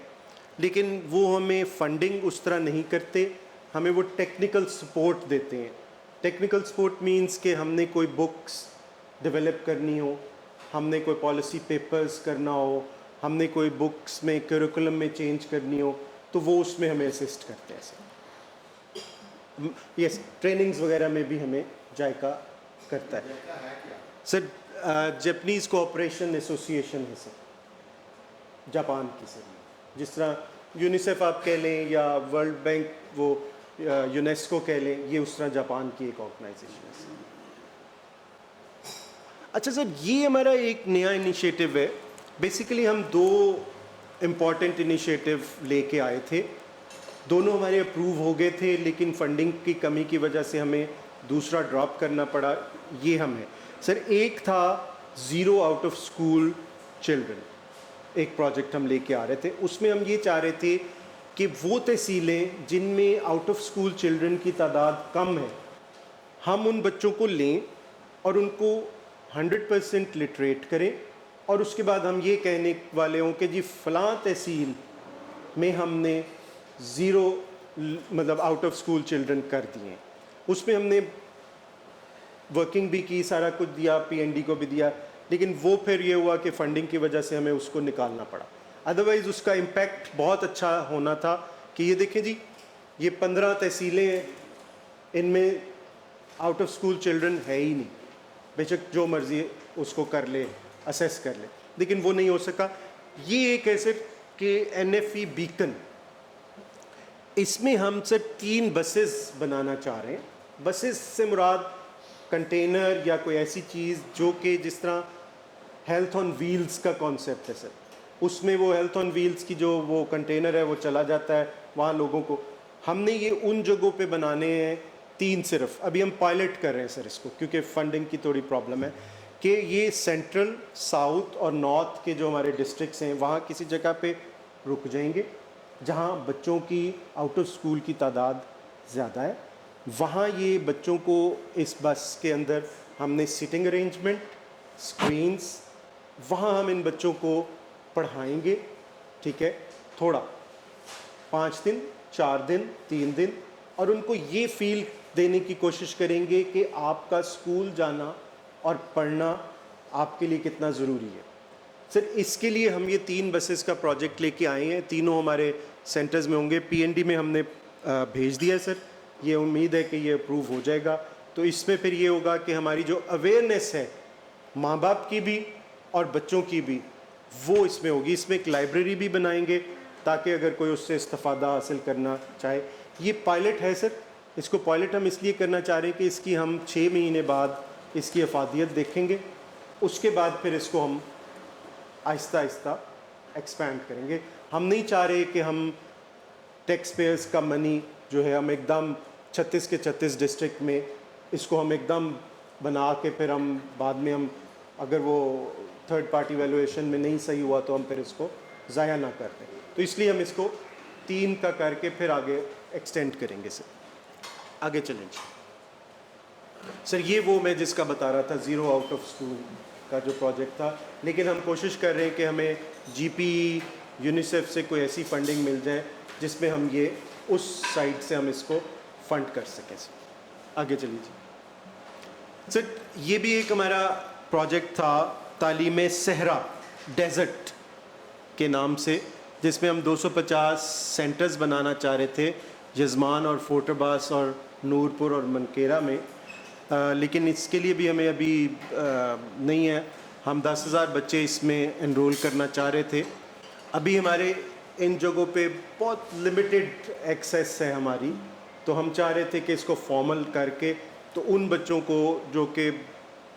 لیکن وہ ہمیں فنڈنگ اس طرح نہیں کرتے, ہمیں وہ ٹیکنیکل سپورٹ دیتے ہیں. ٹیکنیکل سپورٹ مینس کہ ہم نے کوئی بکس ڈیولپ کرنی ہو, ہم نے کوئی پالیسی پیپرز کرنا ہو, ہم نے کوئی بکس میں کریکولم میں چینج کرنی ہو, تو وہ اس میں ہمیں اسسٹ کرتے ہیں سر. یس, ٹریننگز وغیرہ میں بھی ہمیں جائکا کرتا ہے. سر جاپنیز کوآپریشن ایسوسی ایشن ہے سر, جاپان کی سر, جس طرح یونیسیف آپ کہہ لیں یا ورلڈ بینک وہ یونیسکو کہہ لیں, یہ اس طرح جاپان کی ایک آرگنائزیشن ہے سر. اچھا سر, یہ ہمارا ایک نیا انیشیٹو ہے. بیسیکلی ہم 2 امپورٹنٹ انیشیٹو لے کے آئے تھے, دونوں ہمارے اپروو ہو گئے تھے, لیکن فنڈنگ کی کمی کی وجہ سے ہمیں دوسرا ڈراپ کرنا پڑا. یہ ہم ہے سر, ایک تھا zero out of school children, ایک پروجیکٹ ہم لے کے آ رہے تھے. اس میں ہم یہ چاہ رہے تھے کہ وہ تحصیلیں جن میں آؤٹ آف اسکول چلڈرن کی تعداد کم ہے, ہم ان بچوں کو لیں اور ان کو 100% لٹریٹ کریں, اور اس کے بعد ہم یہ کہنے والے ہوں کہ جی فلاں تحصیل میں ہم نے زیرو مطلب آؤٹ آف اسکول چلڈرن کر دیے. اس میں ہم نے ورکنگ بھی کی, سارا کچھ دیا, PND کو بھی دیا, لیکن وہ پھر یہ ہوا کہ فنڈنگ کی وجہ سے ہمیں اس کو نکالنا پڑا. ادروائز اس کا امپیکٹ بہت اچھا ہونا تھا کہ یہ دیکھیں جی یہ 15 تحصیلیں ہیں, ان میں آؤٹ آف اسکول چلڈرن ہے ہی نہیں, بے شک جو مرضی اس کو کر لے, اسیس کر لے, لیکن وہ نہیں ہو سکا. یہ ایک ایسے کہ NFE بیکن, اس میں ہم سر 3 بسز بنانا چاہ رہے ہیں. بسز سے مراد کنٹینر یا کوئی ایسی چیز جو کہ جس طرح ہیلتھ آن ویلز کا کانسیپٹ ہے سر, اس میں وہ ہیلتھ آن ویلز کی جو وہ کنٹینر ہے وہ چلا جاتا ہے وہاں لوگوں کو. ہم نے یہ ان جگہوں پہ بنانے ہیں 3 صرف. ابھی ہم پائلٹ کر رہے ہیں سر اس کو, کیونکہ فنڈنگ کی تھوڑی پرابلم ہے, کہ یہ سینٹرل, ساؤتھ اور نارتھ کے جو ہمارے ڈسٹرکٹس ہیں وہاں کسی جگہ پہ رک جائیں گے جہاں بچوں کی آؤٹ آف اسکول کی تعداد زیادہ ہے. وہاں یہ بچوں کو اس بس کے اندر ہم نے سٹنگ ارینجمنٹ, اسکرینس, وہاں ہم ان بچوں کو پڑھائیں گے. ٹھیک ہے, تھوڑا 5 دن 4 دن 3 دن, اور ان کو یہ فیل دینے کی کوشش کریں گے کہ آپ کا اسکول جانا اور پڑھنا آپ کے لیے کتنا ضروری ہے. سر اس کے لیے ہم یہ 3 بسز کا پروجیکٹ لے کے آئے ہیں. تینوں ہمارے سینٹرز میں ہوں گے. PND میں ہم نے بھیج دیا ہے سر, یہ امید ہے کہ یہ اپروو ہو جائے گا. تو اس میں پھر یہ ہوگا کہ ہماری جو اویئرنیس ہے ماں باپ کی بھی اور بچوں کی بھی, وہ اس میں ہوگی. اس میں ایک لائبریری بھی بنائیں گے تاکہ اگر کوئی اس سے استفادہ حاصل کرنا چاہے. یہ پائلٹ ہے سر, اس کو پائلٹ ہم اس لیے کرنا چاہ رہے ہیں کہ اس کی ہم 6 مہینے بعد اس کی افادیت دیکھیں گے. اس کے بعد پھر اس کو ہم آہستہ آہستہ ایکسپینڈ کریں گے. ہم نہیں چاہ رہے کہ ہم ٹیکس پیئرز کا منی جو ہے ہم ایک دم 36 کے 36 ڈسٹرکٹ میں اس کو ہم ایک دم بنا کے پھر ہم بعد میں ہم اگر وہ تھرڈ پارٹی ویلویشن میں نہیں صحیح ہوا تو ہم پھر اس کو ضائع نہ کر دیں. تو اس لیے ہم اس کو 3 کا کر کے پھر آگے ایکسٹینڈ کریں گے. سر آگے چلیں جی. سر یہ وہ میں جس کا بتا رہا تھا زیرو آؤٹ آف اسکول کا جو پروجیکٹ تھا, لیکن ہم کوشش کر رہے ہیں کہ ہمیں GPE یونیسیف سے کوئی ایسی فنڈنگ مل جائے جس میں ہم یہ اس سائڈ سے ہم اس کو فنڈ کر سکیں. سر آگے چلیے جی. سر یہ بھی ایک ہمارا پروجیکٹ تھا تعلیم صحرا ڈیزرٹ کے نام سے, جس میں ہم 250 سینٹرز بنانا چاہ رہے تھے یزمان اور فورٹ عباس اور نورپور اور منکیرا میں. لیکن اس کے لیے بھی ہمیں ابھی نہیں ہے. ہم 10,000 بچے اس میں انرول کرنا چاہ رہے تھے. ابھی ہمارے ان جگہوں پہ بہت لمیٹڈ ایکسیس ہے ہماری, تو ہم چاہ رہے تھے کہ اس کو فارمل کر کے تو ان بچوں کو جو کہ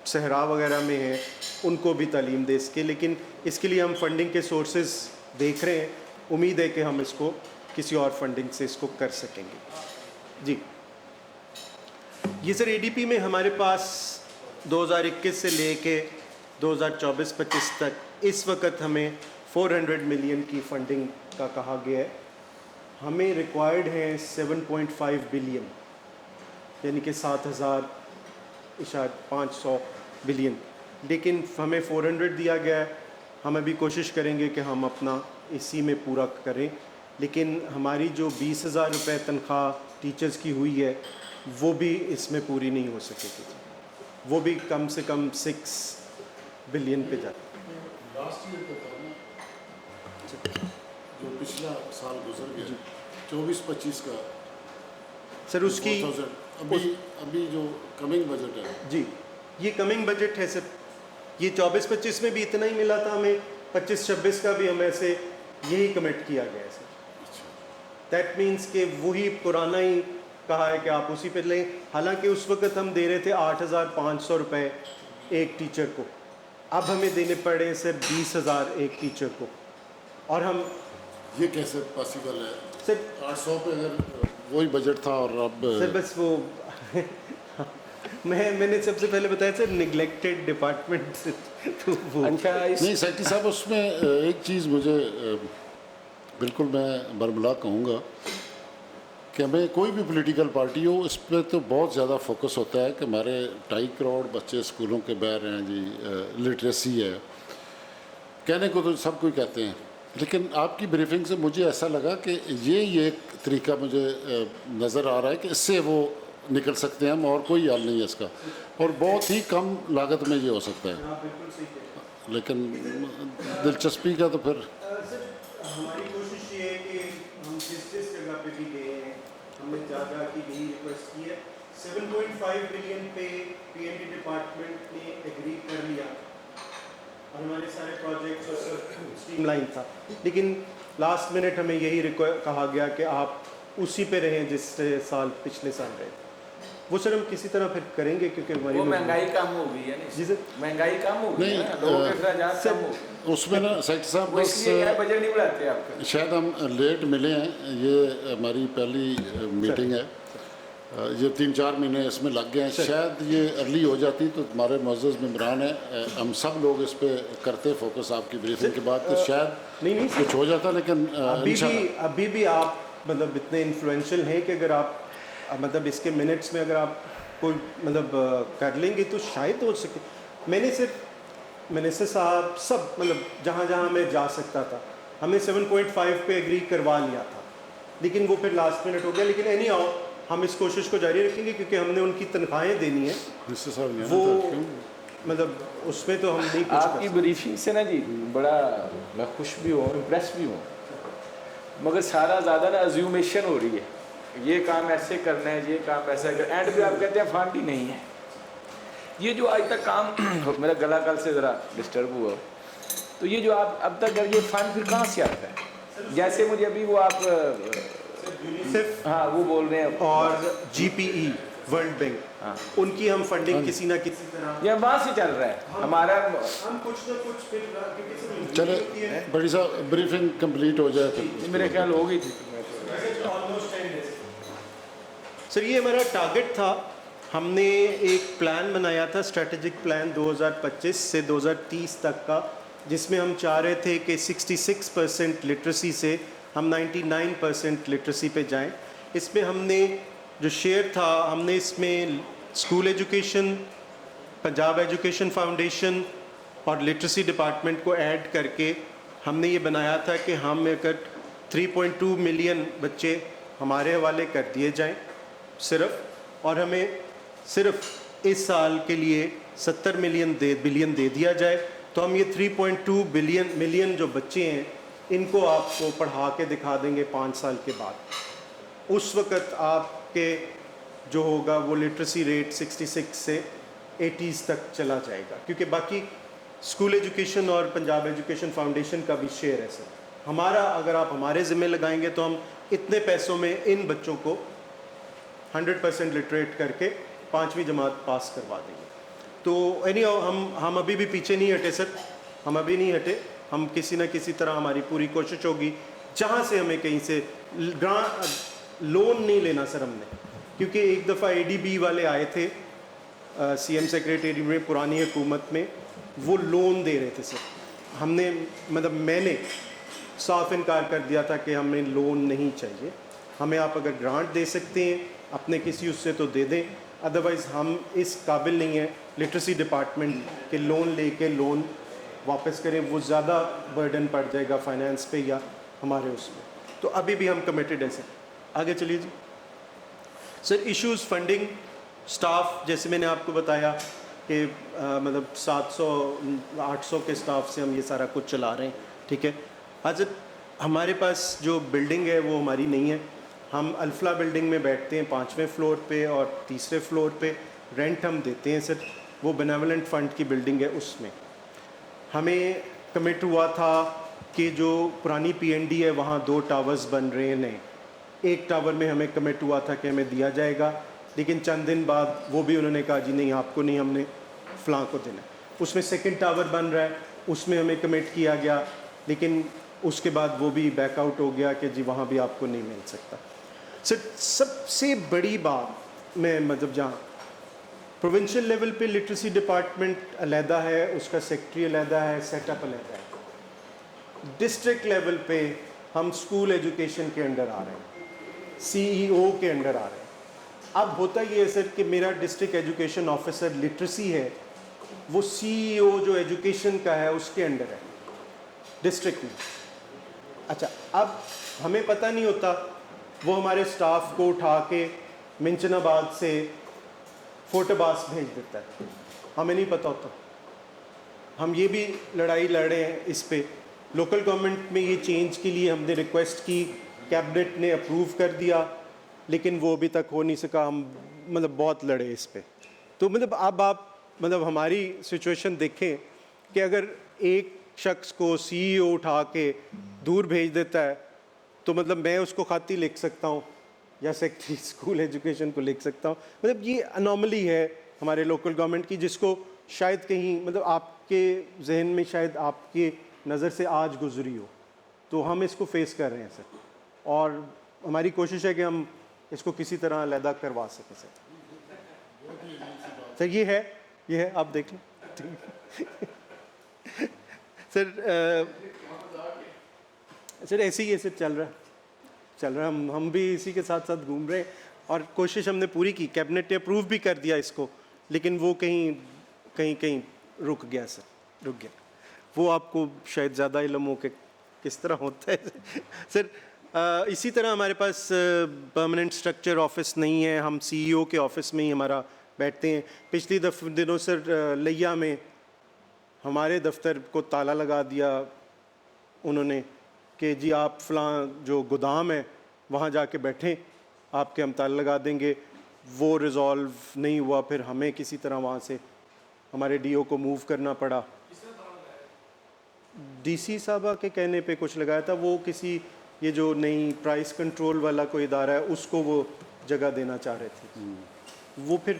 صحرا وغیرہ میں ہیں ان کو بھی تعلیم دے سکے. لیکن اس کے لیے ہم فنڈنگ کے سورسز دیکھ رہے ہیں. امید ہے کہ ہم اس کو کسی اور فنڈنگ سے اس کو کر سکیں گے. جی یہ سر ADP میں ہمارے پاس 2021 سے لے کے 2024-25 تک اس وقت ہمیں 400 ملین کی فنڈنگ کا کہا گیا ہے. ہمیں ریکوائرڈ ہیں 7.5 بلین. یعنی کہ 7,500 بلین، لیکن ہمیں 400 دیا گیا ہے. ہم ابھی کوشش کریں گے کہ ہم اپنا اسی میں پورا کریں، لیکن ہماری جو 20,000 روپے تنخواہ ٹیچرز کی ہوئی ہے وہ بھی اس میں پوری نہیں ہو سکے گی، وہ بھی کم سے کم 6 بلین پہ جاتی. لاسٹ ایئر کا تھا نا جو پچھلا سال گزر گیا 24-25 کا سر اس کی 2000 ابھی جو کمنگ بجٹ ہے. جی یہ کمنگ بجٹ ہے سر، یہ 24-25 میں بھی اتنا ہی ملا تھا ہمیں، 25-26 کا بھی ہمیں سے یہی کمٹ کیا گیا ہے سر. دیٹ مینس کہ وہی پرانا ہی کہا ہے کہ آپ اسی پہ لیں، حالانکہ اس وقت ہم دے رہے تھے 8,500 روپے ایک ٹیچر کو، اب ہمیں دینے پڑے سر 20,000 ایک ٹیچر کو. اور ہم یہ کیسے پاسبل ہے سر 800 پہ اگر وہی بجٹ تھا اور اب سر بس وہ میں نے سب سے پہلے بتایا سر نگلیکٹڈ ڈپارٹمنٹ. اچھا نہیں سیکٹری صاحب اس میں ایک چیز مجھے بالکل میں برملا کہوں گا کہ ہمیں کوئی بھی پولیٹیکل پارٹی ہو اس پہ تو بہت زیادہ فوکس ہوتا ہے کہ ہمارے 2.5 کروڑ بچے اسکولوں کے باہر ہیں جی، لٹریسی ہے، کہنے کو تو سب کوئی کہتے ہیں، لیکن آپ کی بریفنگ سے مجھے ایسا لگا کہ یہ ایک طریقہ مجھے نظر آ رہا ہے کہ اس سے وہ نکل سکتے ہیں ہم، اور کوئی حل نہیں ہے اس کا، اور بہت ہی کم لاگت میں یہ ہو سکتا ہے. لیکن دلچسپی کا تو پھر ہماری کوشش یہ ہے کہ ہم جس جگہ پہ بھی گئے ہیں ہم نے جا کی یہی ریکویسٹ کی ہے. 7.5 بلین پہ پی این ڈی ڈپارٹمنٹ نے ایگری کر لیا اور ہمارے سارے پروجیکٹس اور اسٹریم لائن تھا، لیکن لاسٹ منٹ ہمیں یہی کہا گیا کہ آپ اسی پہ رہیں جس سال پچھلے سال رہے. وہ سر ہم کسی طرح پھر کریں گے کیونکہ ہماری وہ مہنگائی کم ہو گئی ہے نا، جی سر مہنگائی کم ہو گئی ہے نا، لوگوں کے اخراجات کم ہو گئے، اس میں نا سیکٹری صاحب وہ اس بس لیے کیا بجٹ نہیں بڑھاتے آپ کا. شاید ہم لیٹ ملے ہیں، یہ ہماری پہلی میٹنگ ہے، یہ 3-4 مہینے اس میں لگ گئے ہیں، شاید یہ ارلی ہو جاتی تو تمہارے معزز ممبران ہیں، ہم سب لوگ اس پہ کرتے فوکس آپ کی بریفنگ کے بعد تو شاید نہیں کچھ ہو جاتا، لیکن ابھی بھی آپ مطلب اتنے انفلوئنشل ہیں کہ اگر آپ مطلب اس کے منٹس میں اگر آپ کوئی مطلب کر لیں گے تو شاید ہو سکے. میں نے صرف منسٹر صاحب سب مطلب جہاں جہاں میں جا سکتا تھا ہمیں 7.5 پہ ایگری کروا لیا تھا، لیکن وہ پھر لاسٹ منٹ ہو گیا. لیکن اینی ہاؤ ہم اس کوشش کو جاری رکھیں گے کیونکہ ہم نے ان کی تنخواہیں دینی ہیں، وہ مطلب اس میں تو ہم نہیں کچھ آپ کی بریفنگ سے نا جی بڑا میں خوش بھی ہوں، امپریس بھی ہوں، مگر سارا زیادہ نا ازیومیشن ہو رہی ہے، یہ کام ایسے کرنا ہے، یہ کام ایسا کرنا، اینڈ پہ آپ کہتے ہیں فنڈ ہی نہیں ہے. یہ جو آج تک کام میرا گلا کل سے ذرا ڈسٹرب ہوا، تو یہ جو آپ اب تک یہ فنڈ پھر کہاں سے آتا ہے؟ جیسے مجھے ابھی وہ آپ ہاں وہ بول رہے ہیں اور جی پی ای ورلڈ بینک ان کی ہم فنڈنگ کسی نہ کسی طرح یہ وہاں سے چل رہا ہے ہمارا. ہم کچھ نہ کچھ چلے بڑی صاحب بریفنگ کمپلیٹ ہو جائے تو میرے خیال ہو گئی تھی. سر یہ ہمارا ٹارگٹ تھا، ہم نے ایک پلان بنایا تھا اسٹریٹجک پلان 2025 سے 2030 تک کا، جس میں ہم چاہ رہے تھے کہ 66% لٹریسی سے ہم 99% لٹریسی پہ جائیں. اس میں ہم نے جو شیئر تھا ہم نے اس میں school education, Punjab education foundation اور لٹریسی ڈپارٹمنٹ کو ایڈ کر کے ہم نے یہ بنایا تھا کہ ہم اگر 3.2 ملین بچے ہمارے حوالے کر دیے جائیں صرف، اور ہمیں صرف اس سال کے لیے 70 بلین دے دیا جائے، تو ہم یہ 3.2 ملین جو بچے ہیں ان کو آپ کو پڑھا کے دکھا دیں گے 5 سال کے بعد. اس وقت آپ کے جو ہوگا وہ لٹریسی ریٹ 66 سے 80s تک چلا جائے گا، کیونکہ باقی اسکول ایجوکیشن اور پنجاب ایجوکیشن فاؤنڈیشن کا بھی شیئر ہے سر. ہمارا اگر آپ ہمارے ذمہ لگائیں گے تو ہم اتنے پیسوں میں ان بچوں کو 100% لٹریٹ کر کے 5ویں جماعت پاس کروا دیں گے. تو اینی ہم ابھی بھی پیچھے نہیں ہٹے سر، ہم ابھی نہیں ہٹے، ہم کسی نہ کسی طرح ہماری پوری کوشش ہوگی جہاں سے ہمیں کہیں سے لون نہیں لینا سر ہم نے، کیونکہ ایک دفعہ اے ڈی بی والے آئے تھے سی ایم سیکریٹری میں پرانی حکومت میں، وہ لون دے رہے تھے سر. ہم نے مطلب میں نے صاف انکار کر دیا تھا کہ ہمیں لون نہیں چاہیے، ہمیں آپ اگر گرانٹ دے سکتے ہیں اپنے کسی اس سے تو دے دیں, ادروائز ہم اس قابل نہیں ہیں لٹریسی ڈپارٹمنٹ کے لون لے کے لون واپس کریں, وہ زیادہ برڈن پڑ جائے گا فائنانس پہ یا ہمارے اس میں. تو ابھی بھی ہم کمیٹڈ ہیں سر. آگے چلیے جی. سر ایشوز فنڈنگ, سٹاف, جیسے میں نے آپ کو بتایا کہ مطلب 700-800 کے سٹاف سے ہم یہ سارا کچھ چلا رہے ہیں, ٹھیک ہے. حضرت ہمارے پاس جو بلڈنگ ہے وہ ہماری نہیں ہے, ہم الفلا بلڈنگ میں بیٹھتے ہیں 5ویں فلور پہ اور 3رے فلور پہ, رینٹ ہم دیتے ہیں سر, وہ بینیولنٹ فنڈ کی بلڈنگ ہے. اس میں ہمیں کمٹ ہوا تھا کہ جو پرانی پی این ڈی ہے وہاں 2 ٹاورز بن رہے ہیں نئے, ایک ٹاور میں ہمیں کمٹ ہوا تھا کہ ہمیں دیا جائے گا, لیکن چند دن بعد وہ بھی انہوں نے کہا جی نہیں آپ کو نہیں, ہم نے فلاں کو دینا. اس میں 2nd ٹاور بن رہا ہے, اس میں ہمیں کمٹ کیا گیا, لیکن اس کے بعد وہ بھی بیک آؤٹ ہو گیا کہ جی وہاں بھی آپ کو نہیں مل سکتا. سر سب سے بڑی بات میں مطلب جہاں پروونشل لیول پہ لٹریسی ڈپارٹمنٹ علیحدہ ہے, اس کا سیکٹری علیحدہ ہے, سیٹ اپ علیحدہ ہے. ڈسٹرکٹ لیول پہ ہم اسکول ایجوکیشن کے انڈر آ رہے ہیں, سی ای او کے انڈر آ رہے ہیں. اب ہوتا یہ ہے سر کہ میرا ڈسٹرکٹ ایجوکیشن آفیسر لٹریسی ہے, وہ سی ای او جو ایجوکیشن کا ہے اس کے انڈر ہے ڈسٹرکٹ میں. اچھا, اب ہمیں پتہ نہیں ہوتا, وہ ہمارے سٹاف کو اٹھا کے منچن آباد سے فورٹ عباس بھیج دیتا ہے, ہمیں نہیں پتہ ہوتا. ہم یہ بھی لڑائی لڑ رہے ہیں اس پہ. لوکل گورنمنٹ میں یہ چینج کے لیے ہم نے ریکویسٹ کی, کیبنٹ نے اپروو کر دیا, لیکن وہ ابھی تک ہو نہیں سکا. ہم مطلب بہت لڑے اس پہ. تو مطلب اب آپ مطلب ہماری سچویشن دیکھیں کہ اگر ایک شخص کو سی ای او اٹھا کے دور بھیج دیتا ہے تو مطلب میں اس کو خاطی لکھ سکتا ہوں یا سیکٹری اسکول ایجوکیشن کو لکھ سکتا ہوں. مطلب یہ انوملی ہے ہمارے لوکل گورنمنٹ کی, جس کو شاید کہیں مطلب آپ کے ذہن میں شاید آپ کی نظر سے آج گزری ہو. تو ہم اس کو فیس کر رہے ہیں سر, اور ہماری کوشش ہے کہ ہم اس کو کسی طرح علیحدہ کروا سکیں سر. سر یہ ہے آپ دیکھ لیں. سر ایسے ہی ہے سر, چل رہا ہے. ہم بھی اسی کے ساتھ ساتھ گھوم رہے ہیں, اور کوشش ہم نے پوری کی. کیبنٹ نے اپروو بھی کر دیا اس کو, لیکن وہ کہیں رک گیا سر, رک گیا. وہ آپ کو شاید زیادہ علم ہو کہ کس طرح ہوتا ہے سر. اسی طرح ہمارے پاس پرماننٹ اسٹرکچر آفس نہیں ہے, ہم سی ای او کے آفس میں ہی ہمارا بیٹھتے ہیں. پچھلی دنوں سر لیا میں ہمارے دفتر کو تالا لگا دیا انہوں نے کہ جی آپ فلاں جو گودام ہے وہاں جا کے بیٹھیں, آپ کے ہم تالا لگا دیں گے. وہ ریزالو نہیں ہوا, پھر ہمیں کسی طرح وہاں سے ہمارے ڈی او کو موو کرنا پڑا. ڈی سی صاحبہ کے کہنے پہ کچھ لگایا تھا, وہ کسی یہ جو نئی پرائس کنٹرول والا کوئی ادارہ ہے اس کو وہ جگہ دینا چاہ رہے تھے. وہ پھر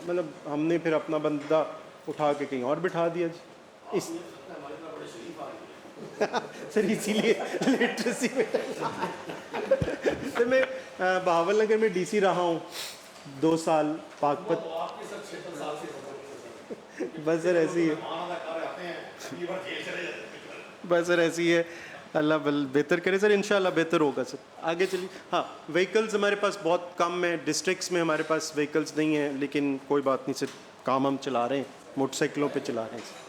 مطلب ہم نے پھر اپنا بندہ اٹھا کے کہیں اور بٹھا دیا جی. سر اسی لیے لٹریسی میں سر میں بہاول نگر میں ڈی سی رہا ہوں 2 سال, پاک پت. بس سر ایسی ہے, بس سر ایسی ہے. اللہ بہتر کرے سر, انشاءاللہ بہتر ہوگا سر. آگے چلیے. ہاں, وہیکلز ہمارے پاس بہت کم ہیں, ڈسٹرکٹس میں ہمارے پاس وہیکلز نہیں ہیں, لیکن کوئی بات نہیں سر, کام ہم چلا رہے ہیں, موٹر سائیکلوں پہ چلا رہے ہیں سر.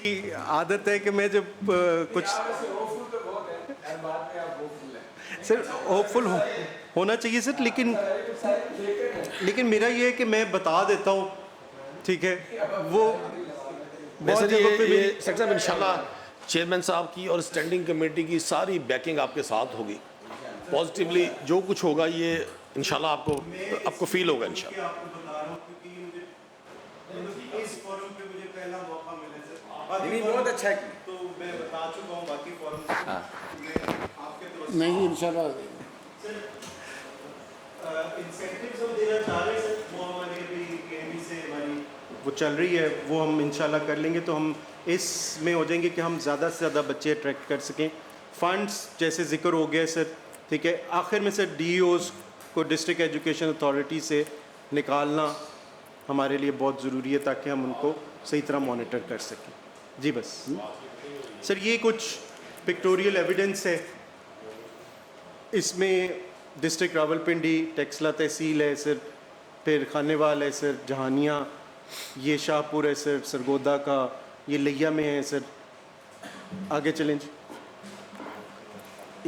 میری عادت ہے کہ میں جب کچھ سر ہوپ فل ہونا چاہیے سر, لیکن میرا یہ ہے کہ میں بتا دیتا ہوں, ٹھیک ہے. وہ سر یہ سیکٹر صاحب انشاءاللہ چیئرمین صاحب کی اور اسٹینڈنگ کمیٹی کی ساری بیکنگ آپ کے ساتھ ہوگی. پازیٹیولی جو کچھ ہوگا یہ انشاءاللہ آپ کو فیل ہوگا انشاءاللہ. بہت اچھا ہے. تو میں بتا چکا ہوں باقی فورم نہیں انشاءاللہ انسینٹیوز ہم دینا چاہ رہے ہیں سر, وہ ہمارے بھی KMB سے ہماری وہ چل رہی ہے, وہ ہم انشاءاللہ کر لیں گے. تو ہم اس میں ہو جائیں گے کہ ہم زیادہ سے زیادہ بچے اٹریکٹ کر سکیں. فنڈس جیسے ذکر ہو گیا سر, ٹھیک ہے. آخر میں سر ڈی اوز کو ڈسٹرکٹ ایجوکیشن اتھارٹی سے نکالنا ہمارے لیے بہت ضروری ہے تاکہ ہم ان کو صحیح طرح مانیٹر کر سکیں. جی بس سر یہ کچھ پکٹوریل ایویڈنس ہے. اس میں ڈسٹرکٹ راولپنڈی ٹیکسلا تحصیل ہے سر, پھر خانیوال ہے سر, جہانیاں, یہ شاہ پور ہے سر, سرگودا کا, یہ لیا میں ہے سر. آگے چلیں جی.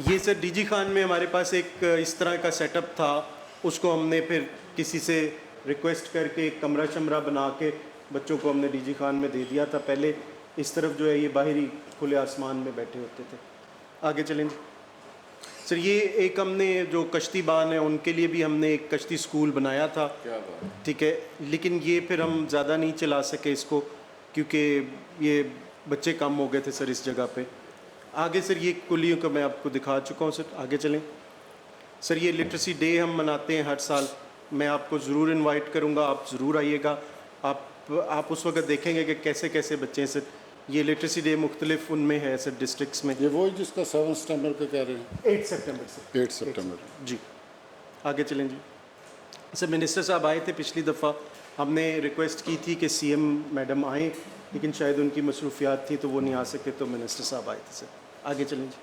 یہ سر ڈی جی خان میں ہمارے پاس ایک اس طرح کا سیٹ اپ تھا, اس کو ہم نے پھر کسی سے ریکویسٹ کر کے ایک کمرہ شمرہ بنا کے بچوں کو ہم نے ڈی جی خان میں دے دیا تھا. پہلے اس طرف جو ہے یہ باہری کھلے آسمان میں بیٹھے ہوتے تھے. آگے چلیں جی. سر یہ ایک ہم نے جو کشتی بان ہیں ان کے لیے بھی ہم نے ایک کشتی اسکول بنایا تھا, ٹھیک ہے, لیکن یہ پھر ہم زیادہ نہیں چلا سکے اس کو کیونکہ یہ بچے کم ہو گئے تھے سر اس جگہ پہ. آگے سر یہ کلیوں کا میں آپ کو دکھا چکا ہوں سر. آگے چلیں سر. یہ لٹریسی ڈے ہم مناتے ہیں ہر سال, میں آپ کو ضرور انوائٹ کروں گا, آپ ضرور آئیے گا. آپ اس وقت دیکھیں گے کہ کیسے کیسے بچے ہیں سر. یہ لٹریسی ڈے مختلف ان میں ہے سر ڈسٹرکٹس میں. یہ وہی جس کا 7 سپٹمبر کا کہہ رہے ہیں, 8 سپٹمبر سر. 8 سپٹمبر. جی آگے چلیں جی. سر منسٹر صاحب آئے تھے پچھلی دفعہ, ہم نے ریکویسٹ کی تھی کہ سی ایم میڈم آئیں, لیکن شاید ان کی مصروفیات تھی تو وہ نہیں آ سکے, تو منسٹر صاحب آئے تھے سر. آگے چلیں جی.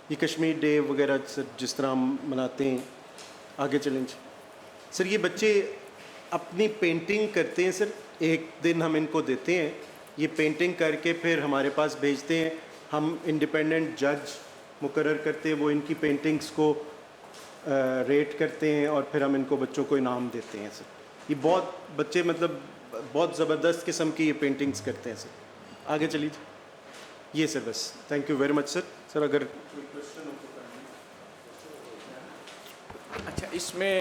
یہ کشمیر ڈے وغیرہ سر جس طرح ہم مناتے ہیں. آگے چلیں جی. سر یہ بچے اپنی پینٹنگ کرتے ہیں سر, ایک دن ہم ان کو دیتے ہیں, یہ پینٹنگ کر کے پھر ہمارے پاس بھیجتے ہیں. ہم انڈیپینڈنٹ جج مقرر کرتے ہیں, وہ ان کی پینٹنگز کو ریٹ کرتے ہیں اور پھر ہم ان کو بچوں کو انعام دیتے ہیں سر. یہ بہت بچے مطلب بہت زبردست قسم کی یہ پینٹنگز کرتے ہیں سر. آگے چلیے. یہ سر بس, تھینک یو ویری مچ سر. سر اگر اچھا اس میں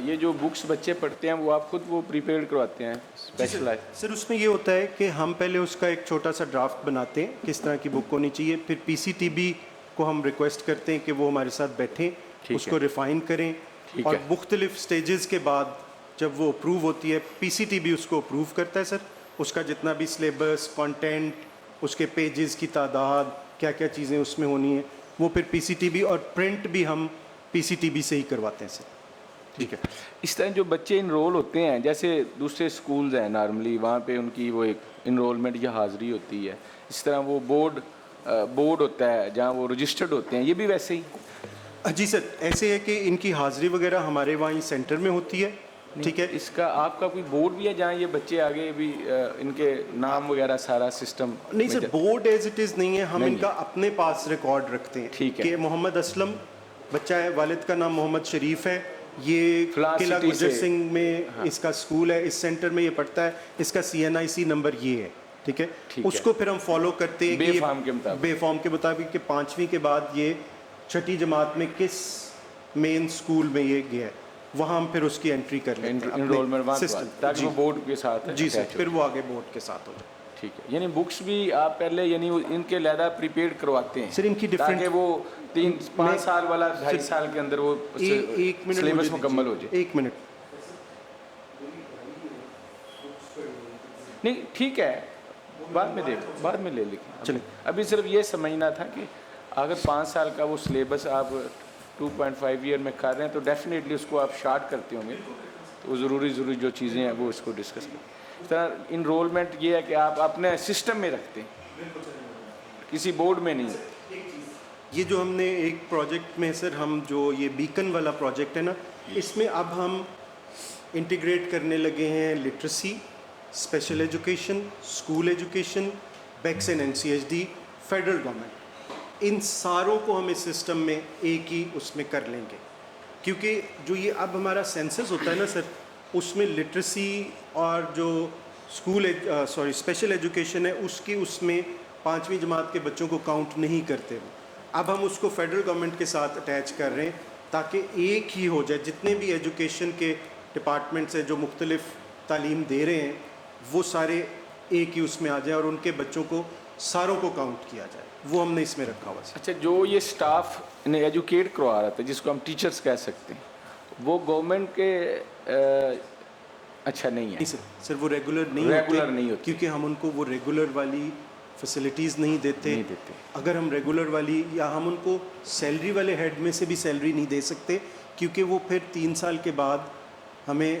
یہ جو بکس بچے پڑھتے ہیں وہ آپ خود وہ پریپیئر کرواتے ہیں اسپیشلائز؟ سر اس میں یہ ہوتا ہے کہ ہم پہلے اس کا ایک چھوٹا سا ڈرافٹ بناتے ہیں کس طرح کی بک ہونی چاہیے, پھر پی سی ٹی بی کو ہم ریکویسٹ کرتے ہیں کہ وہ ہمارے ساتھ بیٹھیں, اس کو ریفائن کریں, اور مختلف سٹیجز کے بعد جب وہ اپروو ہوتی ہے پی سی ٹی بی اس کو اپروو کرتا ہے سر. اس کا جتنا بھی سلیبس, کانٹینٹ, اس کے پیجز کی تعداد, کیا کیا چیزیں اس میں ہونی ہیں, وہ پھر پی سی ٹی بی اور پرنٹ بھی ہم پی سی ٹی بی سے ہی کرواتے ہیں سر. ٹھیک ہے. اس طرح جو بچے انرول ہوتے ہیں جیسے دوسرے اسکولز ہیں نارملی, وہاں پہ ان کی وہ ایک انرولمنٹ یا حاضری ہوتی ہے, اس طرح وہ بورڈ ہوتا ہے جہاں وہ رجسٹرڈ ہوتے ہیں, یہ بھی ویسے ہی؟ جی سر ایسے ہے کہ ان کی حاضری وغیرہ ہمارے وہاں سینٹر میں ہوتی ہے, ٹھیک ہے. اس کا آپ کا کوئی بورڈ بھی ہے جہاں یہ بچے آگے بھی ان کے نام وغیرہ سارا سسٹم؟ نہیں سر بورڈ ایز اٹ از نہیں ہے, ہم ان کا اپنے پاس ریکارڈ رکھتے ہیں. ٹھیک ہے. کہ محمد اسلم بچہ ہے, والد کا نام محمد شریف ہے, یہ قلعہ گجر سنگھ میں اس کا اسکول ہے, اس سینٹر میں یہ پڑھتا ہے, اس کا CNIC نمبر یہ ہے, ٹھیک ہے. اس کو پھر ہم فالو کرتے ہیں بے فارم کے مطابق کہ 5ویں کے بعد یہ 6ٹھی جماعت میں کس مین اسکول میں یہ گیا ہے, وہاں ہم پھر اس کی انٹری کر لیتے ہیں سسٹم, تاکہ وہ بورڈ کے ساتھ. جی سر پھر وہ آگے بورڈ کے ساتھ ہو جائے. ٹھیک ہے. یعنی بکس بھی آپ پہلے یعنی ان کے علیحدہ پریپیئر کرواتے ہیں سر, ان کی ڈفرینٹ, تاکہ وہ 3-5 سال والا 2.5 سال کے اندر وہ سلیبس مکمل ہو جائے. 1 منٹ. نہیں ٹھیک ہے, بعد میں لے لیں. چلیں ابھی صرف یہ سمجھنا تھا کہ اگر 5 سال کا وہ سلیبس آپ 2.5 ایئر میں کر رہے ہیں تو ڈیفینیٹلی اس کو آپ شارٹ کرتے ہوں گے, تو ضروری جو چیزیں ہیں وہ اس کو ڈسکس کریں. اس طرح انرولمنٹ یہ ہے کہ آپ اپنے سسٹم میں رکھتے ہیں, کسی بورڈ میں نہیں. یہ جو ہم نے ایک پروجیکٹ میں سر, ہم جو یہ بیکن والا پروجیکٹ ہے نا, اس میں اب ہم انٹیگریٹ کرنے لگے ہیں literacy, special education, school education, BECS and NCHD, federal government, ان ساروں کو ہم اس سسٹم میں ایک ہی اس میں کر لیں گے. کیونکہ جو یہ اب ہمارا سینسس ہوتا ہے نا سر, اس میں لٹریسی اور جو اسپیشل ایجوکیشن ہے اس میں 5ویں جماعت کے بچوں کو کاؤنٹ نہیں کرتے. اب ہم اس کو فیڈرل گورنمنٹ کے ساتھ اٹیچ کر رہے ہیں تاکہ ایک ہی ہو جائے. جتنے بھی ایجوکیشن کے ڈپارٹمنٹس ہیں جو مختلف تعلیم دے رہے ہیں وہ سارے ایک ہی اس میں آ جائیں اور ان کے بچوں کو ساروں کو کاؤنٹ کیا جائے, وہ ہم نے اس میں رکھا ہوا. اچھا جو یہ سٹاف انہیں ایجوکیٹ کروا رہا تھا جس کو ہم ٹیچرز کہہ سکتے ہیں, وہ گورنمنٹ کے اچھا نہیں ہے سر, وہ ریگولر نہیں ہوتے کیونکہ ہم ان کو وہ ریگولر والی فیسلٹیز نہیں دیتے. اگر ہم ریگولر والی, یا ہم ان کو سیلری والے ہیڈ میں سے بھی سیلری نہیں دے سکتے, کیونکہ وہ پھر 3 سال کے بعد ہمیں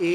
A,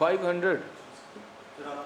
500।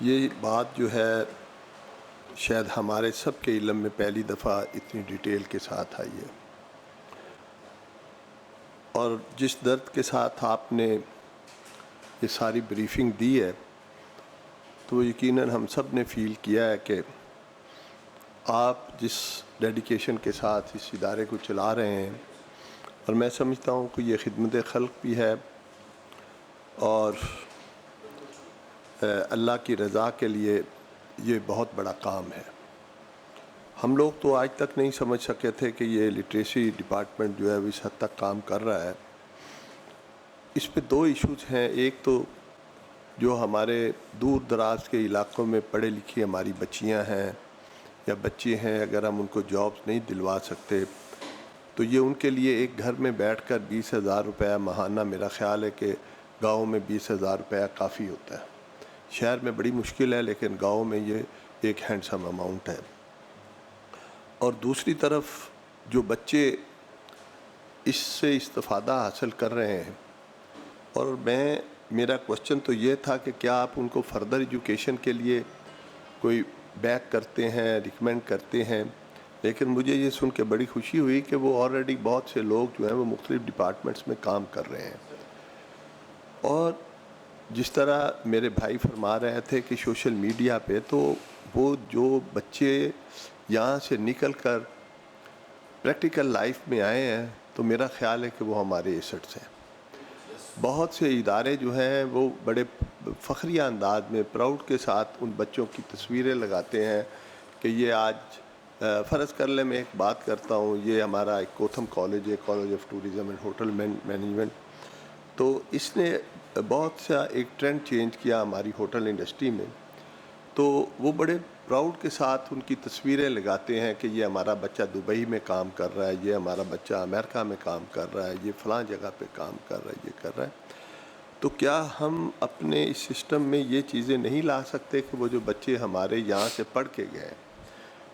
یہ بات جو ہے شاید ہمارے سب کے علم میں پہلی دفعہ اتنی ڈیٹیل کے ساتھ آئی ہے، اور جس درد کے ساتھ آپ نے یہ ساری بریفنگ دی ہے تو یقیناً ہم سب نے فیل کیا ہے کہ آپ جس ڈیڈیکیشن کے ساتھ اس ادارے کو چلا رہے ہیں، اور میں سمجھتا ہوں کہ یہ خدمت خلق بھی ہے اور اللہ کی رضا کے لیے یہ بہت بڑا کام ہے۔ ہم لوگ تو آج تک نہیں سمجھ سکے تھے کہ یہ لٹریسی ڈپارٹمنٹ جو ہے وہ اس حد تک کام کر رہا ہے۔ اس پہ دو ایشوز ہیں، ایک تو جو ہمارے دور دراز کے علاقوں میں پڑھے لکھی ہماری بچیاں ہیں یا بچے ہیں، اگر ہم ان کو جابس نہیں دلوا سکتے تو یہ ان کے لیے ایک گھر میں بیٹھ کر 20,000 روپیہ ماہانہ، میرا خیال ہے کہ گاؤں میں 20,000 روپیہ کافی ہوتا ہے۔ شہر میں بڑی مشکل ہے لیکن گاؤں میں یہ ایک ہینڈسم اماؤنٹ ہے۔ اور دوسری طرف جو بچے اس سے استفادہ حاصل کر رہے ہیں، اور میرا کوشچن تو یہ تھا کہ کیا آپ ان کو فردر ایجوکیشن کے لیے کوئی بیک کرتے ہیں، ریکمینڈ کرتے ہیں، لیکن مجھے یہ سن کے بڑی خوشی ہوئی کہ وہ آلریڈی بہت سے لوگ جو ہیں وہ مختلف ڈپارٹمنٹس میں کام کر رہے ہیں۔ اور جس طرح میرے بھائی فرما رہے تھے کہ سوشل میڈیا پہ تو وہ جو بچے یہاں سے نکل کر پریکٹیکل لائف میں آئے ہیں تو میرا خیال ہے کہ وہ ہمارے ایسٹس ہیں۔ بہت سے ادارے جو ہیں وہ بڑے فخریہ انداز میں پراؤڈ کے ساتھ ان بچوں کی تصویریں لگاتے ہیں کہ یہ آج فرض کر لیں، میں ایک بات کرتا ہوں، یہ ہمارا ایک کوتھم کالج ہے، college of tourism and hotel management, تو اس نے بہت سا ایک ٹرینڈ چینج کیا ہماری ہوٹل انڈسٹری میں، تو وہ بڑے پراؤڈ کے ساتھ ان کی تصویریں لگاتے ہیں کہ یہ ہمارا بچہ دبئی میں کام کر رہا ہے، یہ ہمارا بچہ امریکہ میں کام کر رہا ہے، یہ فلاں جگہ پہ کام کر رہا ہے، یہ کر رہا ہے۔ تو کیا ہم اپنے اس سسٹم میں یہ چیزیں نہیں لا سکتے کہ وہ جو بچے ہمارے یہاں سے پڑھ کے گئے ہیں،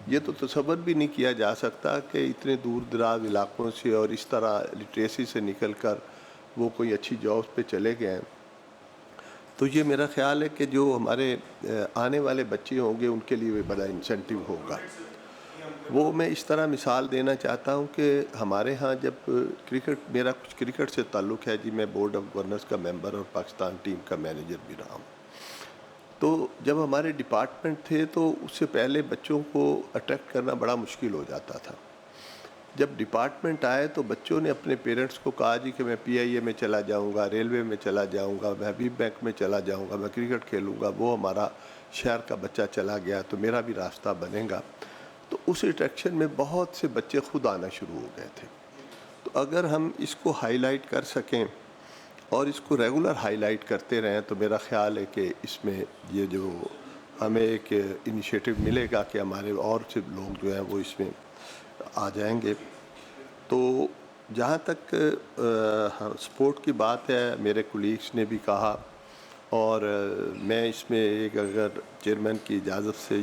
یہ تو تصور بھی نہیں کیا جا سکتا کہ اتنے دور دراز علاقوں سے اور اس طرح لٹریسی سے نکل کر وہ کوئی اچھی جابس پہ چلے گئے ہیں۔ تو یہ میرا خیال ہے کہ جو ہمارے آنے والے بچے ہوں گے ان کے لیے بھی بڑا انسینٹیو ہوگا۔ وہ میں اس طرح مثال دینا چاہتا ہوں کہ ہمارے ہاں جب میرا کچھ کرکٹ سے تعلق ہے جی، میں بورڈ آف گورنرز کا ممبر اور پاکستان ٹیم کا مینیجر بھی رہا ہوں۔ تو جب ہمارے ڈپارٹمنٹ تھے تو اس سے پہلے بچوں کو اٹریکٹ کرنا بڑا مشکل ہو جاتا تھا۔ جب ڈپارٹمنٹ آئے تو بچوں نے اپنے پیرنٹس کو کہا جی کہ میں PIA میں چلا جاؤں گا، ریلوے میں چلا جاؤں گا، میں حبیب بینک میں چلا جاؤں گا، میں کرکٹ کھیلوں گا، وہ ہمارا شہر کا بچہ چلا گیا تو میرا بھی راستہ بنے گا۔ تو اس اٹریکشن میں بہت سے بچے خود آنا شروع ہو گئے تھے۔ تو اگر ہم اس کو ہائی لائٹ کر سکیں اور اس کو ریگولر ہائی لائٹ کرتے رہیں تو میرا خیال ہے کہ اس میں یہ جو ہمیں ایک انیشیٹو ملے گا کہ ہمارے اور سے لوگ جو ہیں وہ اس میں آ جائیں گے۔ تو جہاں تک سپورٹ کی بات ہے، میرے کولیگس نے بھی کہا، اور میں اس میں ایک اگر چیئرمین کی اجازت سے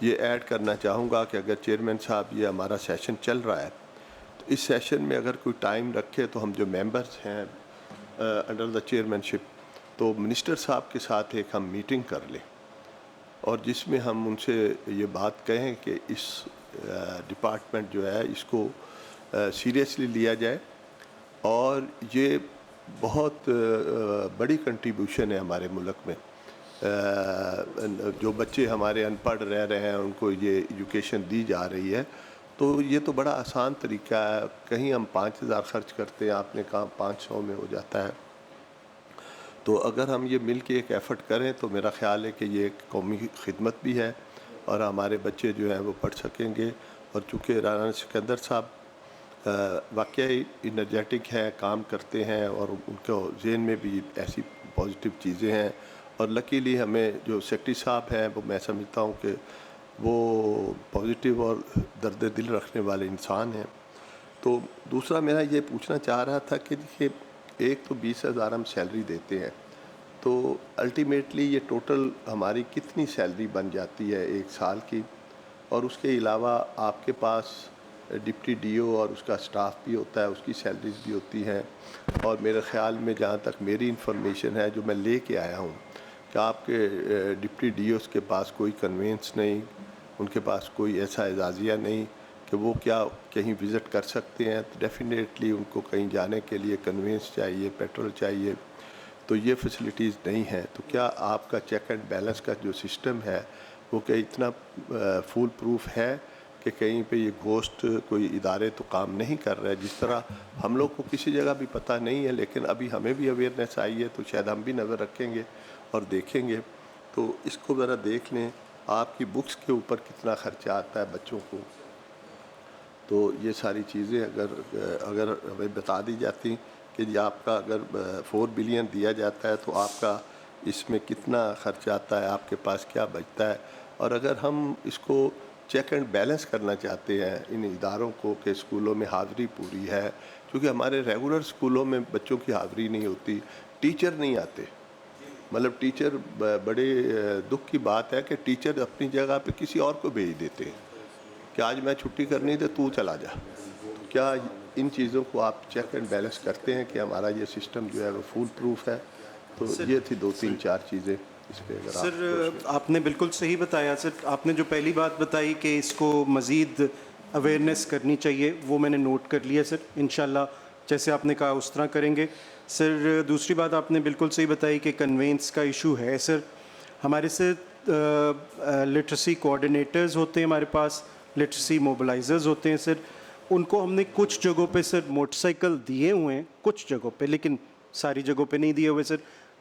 یہ ایڈ کرنا چاہوں گا کہ اگر چیئرمین صاحب یہ ہمارا سیشن چل رہا ہے تو اس سیشن میں اگر کوئی ٹائم رکھے تو ہم جو ممبرز ہیں انڈر دا چیئرمین شپ، تو منسٹر صاحب کے ساتھ ایک ہم میٹنگ کر لیں اور جس میں ہم ان سے یہ بات کہیں کہ اس ڈپارٹمنٹ جو ہے اس کو سیریسلی لیا جائے، اور یہ بہت بڑی کنٹریبیوشن ہے ہمارے ملک میں۔ جو بچے ہمارے ان پڑھ رہ رہے ہیں ان کو یہ ایجوکیشن دی جا رہی ہے، تو یہ تو بڑا آسان طریقہ ہے۔ کہیں ہم 5,000 خرچ کرتے ہیں، آپ نے کہا 500 میں ہو جاتا ہے۔ تو اگر ہم یہ مل کے ایک ایفرٹ کریں تو میرا خیال ہے کہ یہ ایک قومی خدمت بھی ہے اور ہمارے بچے جو ہیں وہ پڑھ سکیں گے۔ اور چونکہ رانا سکندر صاحب واقعی انرجیٹک ہیں، کام کرتے ہیں اور ان کو ذہن میں بھی ایسی پازیٹیو چیزیں ہیں، اور لکیلی ہمیں جو سیکرٹری صاحب ہیں وہ میں سمجھتا ہوں کہ وہ پازیٹیو اور درد دل رکھنے والے انسان ہیں۔ تو دوسرا میرا یہ پوچھنا چاہ رہا تھا کہ دیکھیے، ایک تو 20,000 ہم سیلری دیتے ہیں، تو الٹیمیٹلی یہ ٹوٹل ہماری کتنی سیلری بن جاتی ہے ایک سال کی؟ اور اس کے علاوہ آپ کے پاس ڈپٹی DO اور اس کا سٹاف بھی ہوتا ہے، اس کی سیلریز بھی ہوتی ہیں، اور میرے خیال میں جہاں تک میری انفارمیشن ہے جو میں لے کے آیا ہوں کہ آپ کے ڈپٹی ڈی اوز کے پاس کوئی کنوینس نہیں, ان کے پاس کوئی ایسا اعزازیہ نہیں کہ وہ کیا کہیں وزٹ کر سکتے ہیں. تو ڈیفینیٹلی ان کو کہیں جانے کے لیے کنوینس چاہیے, پیٹرول چاہیے, تو یہ فیسلٹیز نہیں ہیں. تو کیا آپ کا چیک اینڈ بیلنس کا جو سسٹم ہے وہ کہ اتنا فول پروف ہے کہ کہیں پہ یہ گھوسٹ کوئی ادارے تو کام نہیں کر رہے؟ جس طرح ہم لوگ کو کسی جگہ بھی پتہ نہیں ہے, لیکن ابھی ہمیں بھی اویئرنیس آئی ہے تو شاید ہم بھی نظر رکھیں گے اور دیکھیں گے. تو اس کو ذرا دیکھ لیں, آپ کی بکس کے اوپر کتنا خرچہ آتا ہے بچوں کو. تو یہ ساری چیزیں اگر ہمیں بتا دی جاتی کہ جی آپ کا اگر 4 بلین دیا جاتا ہے تو آپ کا اس میں کتنا خرچ آتا ہے, آپ کے پاس کیا بچتا ہے. اور اگر ہم اس کو چیک اینڈ بیلنس کرنا چاہتے ہیں ان اداروں کو کہ اسکولوں میں حاضری پوری ہے, کیونکہ ہمارے ریگولر اسکولوں میں بچوں کی حاضری نہیں ہوتی, ٹیچر نہیں آتے. مطلب ٹیچر, بڑے دکھ کی بات ہے کہ ٹیچر اپنی جگہ پہ کسی اور کو بھیج دیتے ہیں کہ آج میں چھٹی کرنی تو تو چلا جا. تو کیا ان چیزوں کو آپ چیک اینڈ بیلنس کرتے ہیں کہ ہمارا یہ سسٹم جو ہے وہ فول پروف ہے؟ تو یہ تھی 2-3-4 چیزیں اس پہ. اگر سر آپ نے بالکل صحیح بتایا سر. آپ نے جو پہلی بات بتائی کہ اس کو مزید اویئرنیس کرنی چاہیے, وہ میں نے نوٹ کر لیا سر. انشاءاللہ جیسے آپ نے کہا اس طرح کریں گے. سر دوسری بات آپ نے بالکل صحیح بتائی کہ کنوینس کا ایشو ہے سر. ہمارے سے لٹریسی کوآرڈینیٹرز ہوتے ہیں ہمارے پاس, لٹریسی موبلائزرز ہوتے ہیں سر. ان کو ہم نے کچھ جگہوں پہ سر موٹر سائیکل دیے ہوئے ہیں, کچھ جگہوں پہ, لیکن ساری جگہوں پہ نہیں دیے ہوئے سر.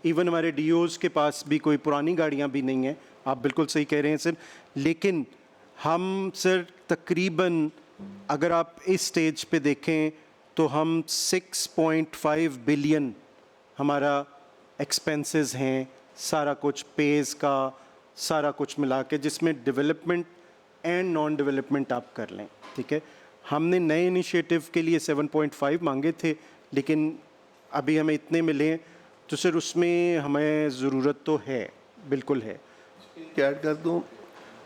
ایون ہمارے ڈی اوز کے پاس بھی کوئی پرانی گاڑیاں بھی نہیں ہیں. آپ بالکل صحیح کہہ رہے ہیں سر. لیکن ہم سر تقریباً اگر آپ اس سٹیج پہ دیکھیں تو ہم 6.5 بلین ہمارا ایکسپینسز ہیں, سارا کچھ پیز کا سارا کچھ ملا کے, جس میں ڈیولپمنٹ اینڈ نان ڈیولپمنٹ آپ کر لیں. ٹھیک ہے, ہم نے نئے انیشیٹو کے لیے 7.5 مانگے تھے, لیکن ابھی ہمیں اتنے ملے ہیں. تو سر اس میں ہمیں ضرورت تو ہے, بالکل ہے. ایڈ کر دوں,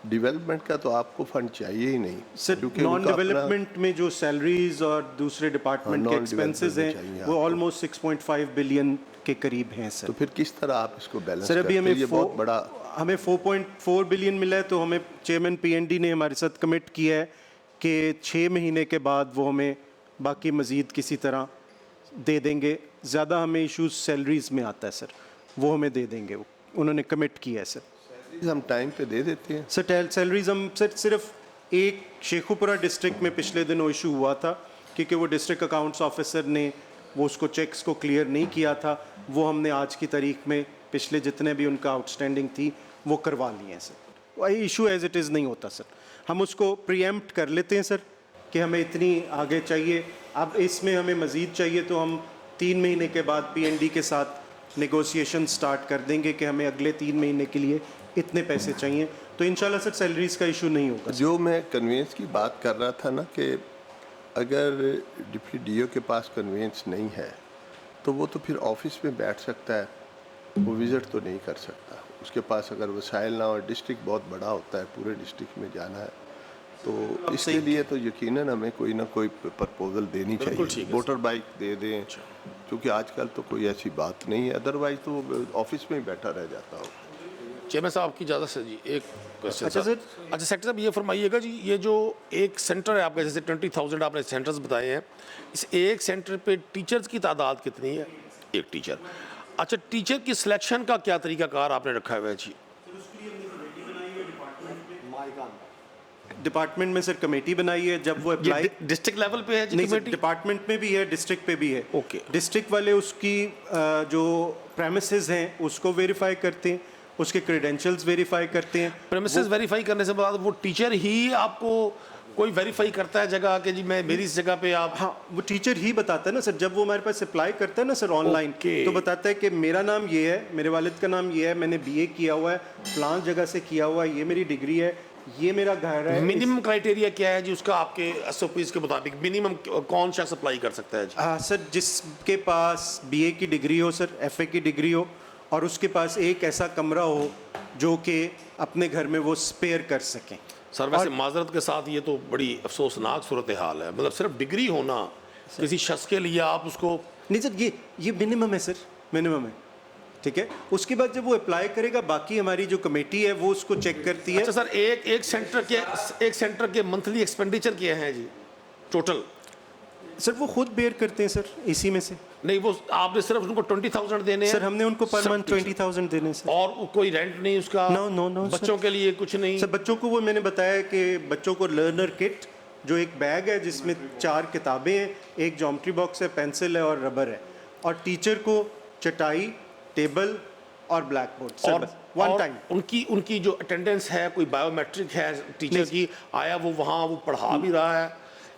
ڈیولپمنٹ کا تو آپ کو فنڈ چاہیے ہی نہیں سر. نان ڈیولپمنٹ میں جو سیلریز اور دوسرے ڈپارٹمنٹ کے ایکسپینسز ہیں وہ آلموسٹ 6.5 بلین کے قریب ہیں سر. تو پھر کس طرح آپ اس کو بیلنس سر ابھی کرتے ہیں؟ یہ بہت بڑا, ہمیں 4.4 بلین ملا ہے. تو ہمیں چیئرمین پی این ڈی نے ہمارے ساتھ کمٹ کیا ہے کہ 6 مہینے کے بعد وہ ہمیں باقی مزید کسی طرح دے دیں گے. زیادہ ہمیں ایشوز سیلریز میں آتا ہے سر, وہ ہمیں دے دیں گے. انہوں نے کمٹ کیا ہے سر. ہم ٹائم پہ دے دیتے ہیں سر. سیلریز ہم سر صرف ایک شیخوپورہ ڈسٹرکٹ میں پچھلے دنوں ایشو ہوا تھا, کیونکہ وہ ڈسٹرکٹ اکاؤنٹس آفیسر نے وہ اس کو چیکس کو کلیئر نہیں کیا تھا. وہ ہم نے آج کی تاریخ میں پچھلے جتنے بھی ان کا آؤٹ اسٹینڈنگ تھی وہ کروا لیے ہیں سر. وہی ایشو ایز اٹ از نہیں ہوتا سر. ہم اس کو پری ایمپٹ کر لیتے ہیں سر کہ ہمیں اتنی آگے چاہیے. اب اس میں ہمیں مزید چاہیے تو ہم 3 مہینے کے بعد پی این ڈی کے ساتھ نیگوسیشن سٹارٹ کر دیں گے کہ ہمیں اگلے 3 مہینے کے لیے اتنے پیسے چاہیے. تو انشاءاللہ سر سیلریز کا ایشو نہیں ہوگا. جو میں کنوینس کی بات کر رہا تھا نا, کہ اگر ڈپٹی ڈی او کے پاس کنوینس نہیں ہے تو وہ تو پھر آفس میں بیٹھ سکتا ہے, وہ وزٹ تو نہیں کر سکتا. اس کے پاس اگر وسائل نہ ہو, ڈسٹرکٹ بہت بڑا ہوتا ہے, پورے ڈسٹرکٹ میں جانا ہے, تو اس کے لیے تو یقیناً ہمیں کوئی نہ کوئی پرپوزل دینی چاہیے. موٹر بائک دے دیں, کیونکہ آج کل تو کوئی ایسی بات نہیں ہے, ادروائز تو وہ آفس میں ہی بیٹھا رہ جاتا ہو. چیئرمین صاحب کی اجازت سے جی ایک کوشچن. اچھا سر. اچھا سیکٹر صاحب یہ فرمائیے گا جی, یہ جو ایک سینٹر ہے آپ کا, جیسے 20,000 آپ نے سینٹرز بتائے ہیں, اس ایک سینٹر پہ ٹیچرز کی تعداد کتنی ہے؟ ایک ٹیچر. اچھا, ٹیچر کی سلیکشن کا کیا طریقہ کار آپ نے رکھا ہوا ہے جی؟ ڈپارٹمنٹ میں سر کمیٹی بنائی ہے. جب وہ اپلائی ڈسٹرکٹ لیول پہ ہے جی کمیٹی؟ ڈپارٹمنٹ میں بھی ہے, ڈسٹرکٹ پہ بھی ہے. اوکے. ڈسٹرکٹ والے اس کی جو پریمیسز ہیں اس کو ویریفائی کرتے ہیں, اس کے کریڈینشلز ویریفائی کرتے ہیں. پریمیسز ویریفائی کرنے سے بعد وہ ٹیچر ہی آپ کو کوئی ویریفائی کرتا ہے جگہ کہ جی میں میری اس جگہ پہ آپ؟ ہاں, وہ ٹیچر ہی بتاتا ہے نا سر. جب وہ ہمارے پاس اپلائی کرتا ہے نا سر آن لائن, تو بتاتا ہے کہ میرا نام یہ ہے, میرے والد کا نام یہ ہے, میں نے بی اے کیا ہوا ہے, فلان جگہ سے کیا ہوا ہے, یہ میری ڈگری ہے, یہ میرا گھر ہے. منیمم کرائٹیریا کیا ہے جی اس کا آپ کے ایس او پیز کے مطابق؟ منیمم کون شخص اپلائی کر سکتا ہے جی؟ ہاں سر, جس کے پاس بی اے کی degree who sir, F A کی ڈگری ہو, اور اس کے پاس ایک ایسا کمرہ ہو جو کہ اپنے گھر میں وہ اسپیئر کر سکیں. سر ویسے معذرت کے ساتھ یہ تو بڑی افسوسناک صورتحال ہے. مطلب صرف ڈگری ہونا کسی شخص کے لیے آپ اس کو نہیں سر, یہ منیمم ہے سر, منیمم ہے. ٹھیک ہے. اس کے بعد جب وہ اپلائی کرے گا, باقی ہماری جو کمیٹی ہے وہ اس کو چیک کرتی ہے. اچھا سر, ایک سینٹر کے منتھلی ایکسپینڈیچر کیا ہیں جی ٹوٹل؟ سر وہ خود بیئر کرتے ہیں سر, اسی میں سے. نہیں, وہ آپ نے صرف ان کو 20,000 دینے ہیں سر ہم نے ان کو پر منتھ 20,000 دینے سر. اور کوئی رینٹ نہیں اس کا؟ نو بچوں کے لیے کچھ نہیں سر. بچوں کو وہ میں نے بتایا کہ بچوں کو لرنر کٹ جو ایک بیگ ہے جس میں 4 کتابیں ہیں, ایک جیومیٹری باکس ہے, پینسل ہے اور ربر ہے, اور ٹیچر کو چٹائی, ٹیبل اور black board. Sir one time ان کی جو اٹینڈنس ہے, کوئی بایو میٹرک ہے ٹیچر کی, آیا وہ وہاں وہ پڑھا بھی رہا ہے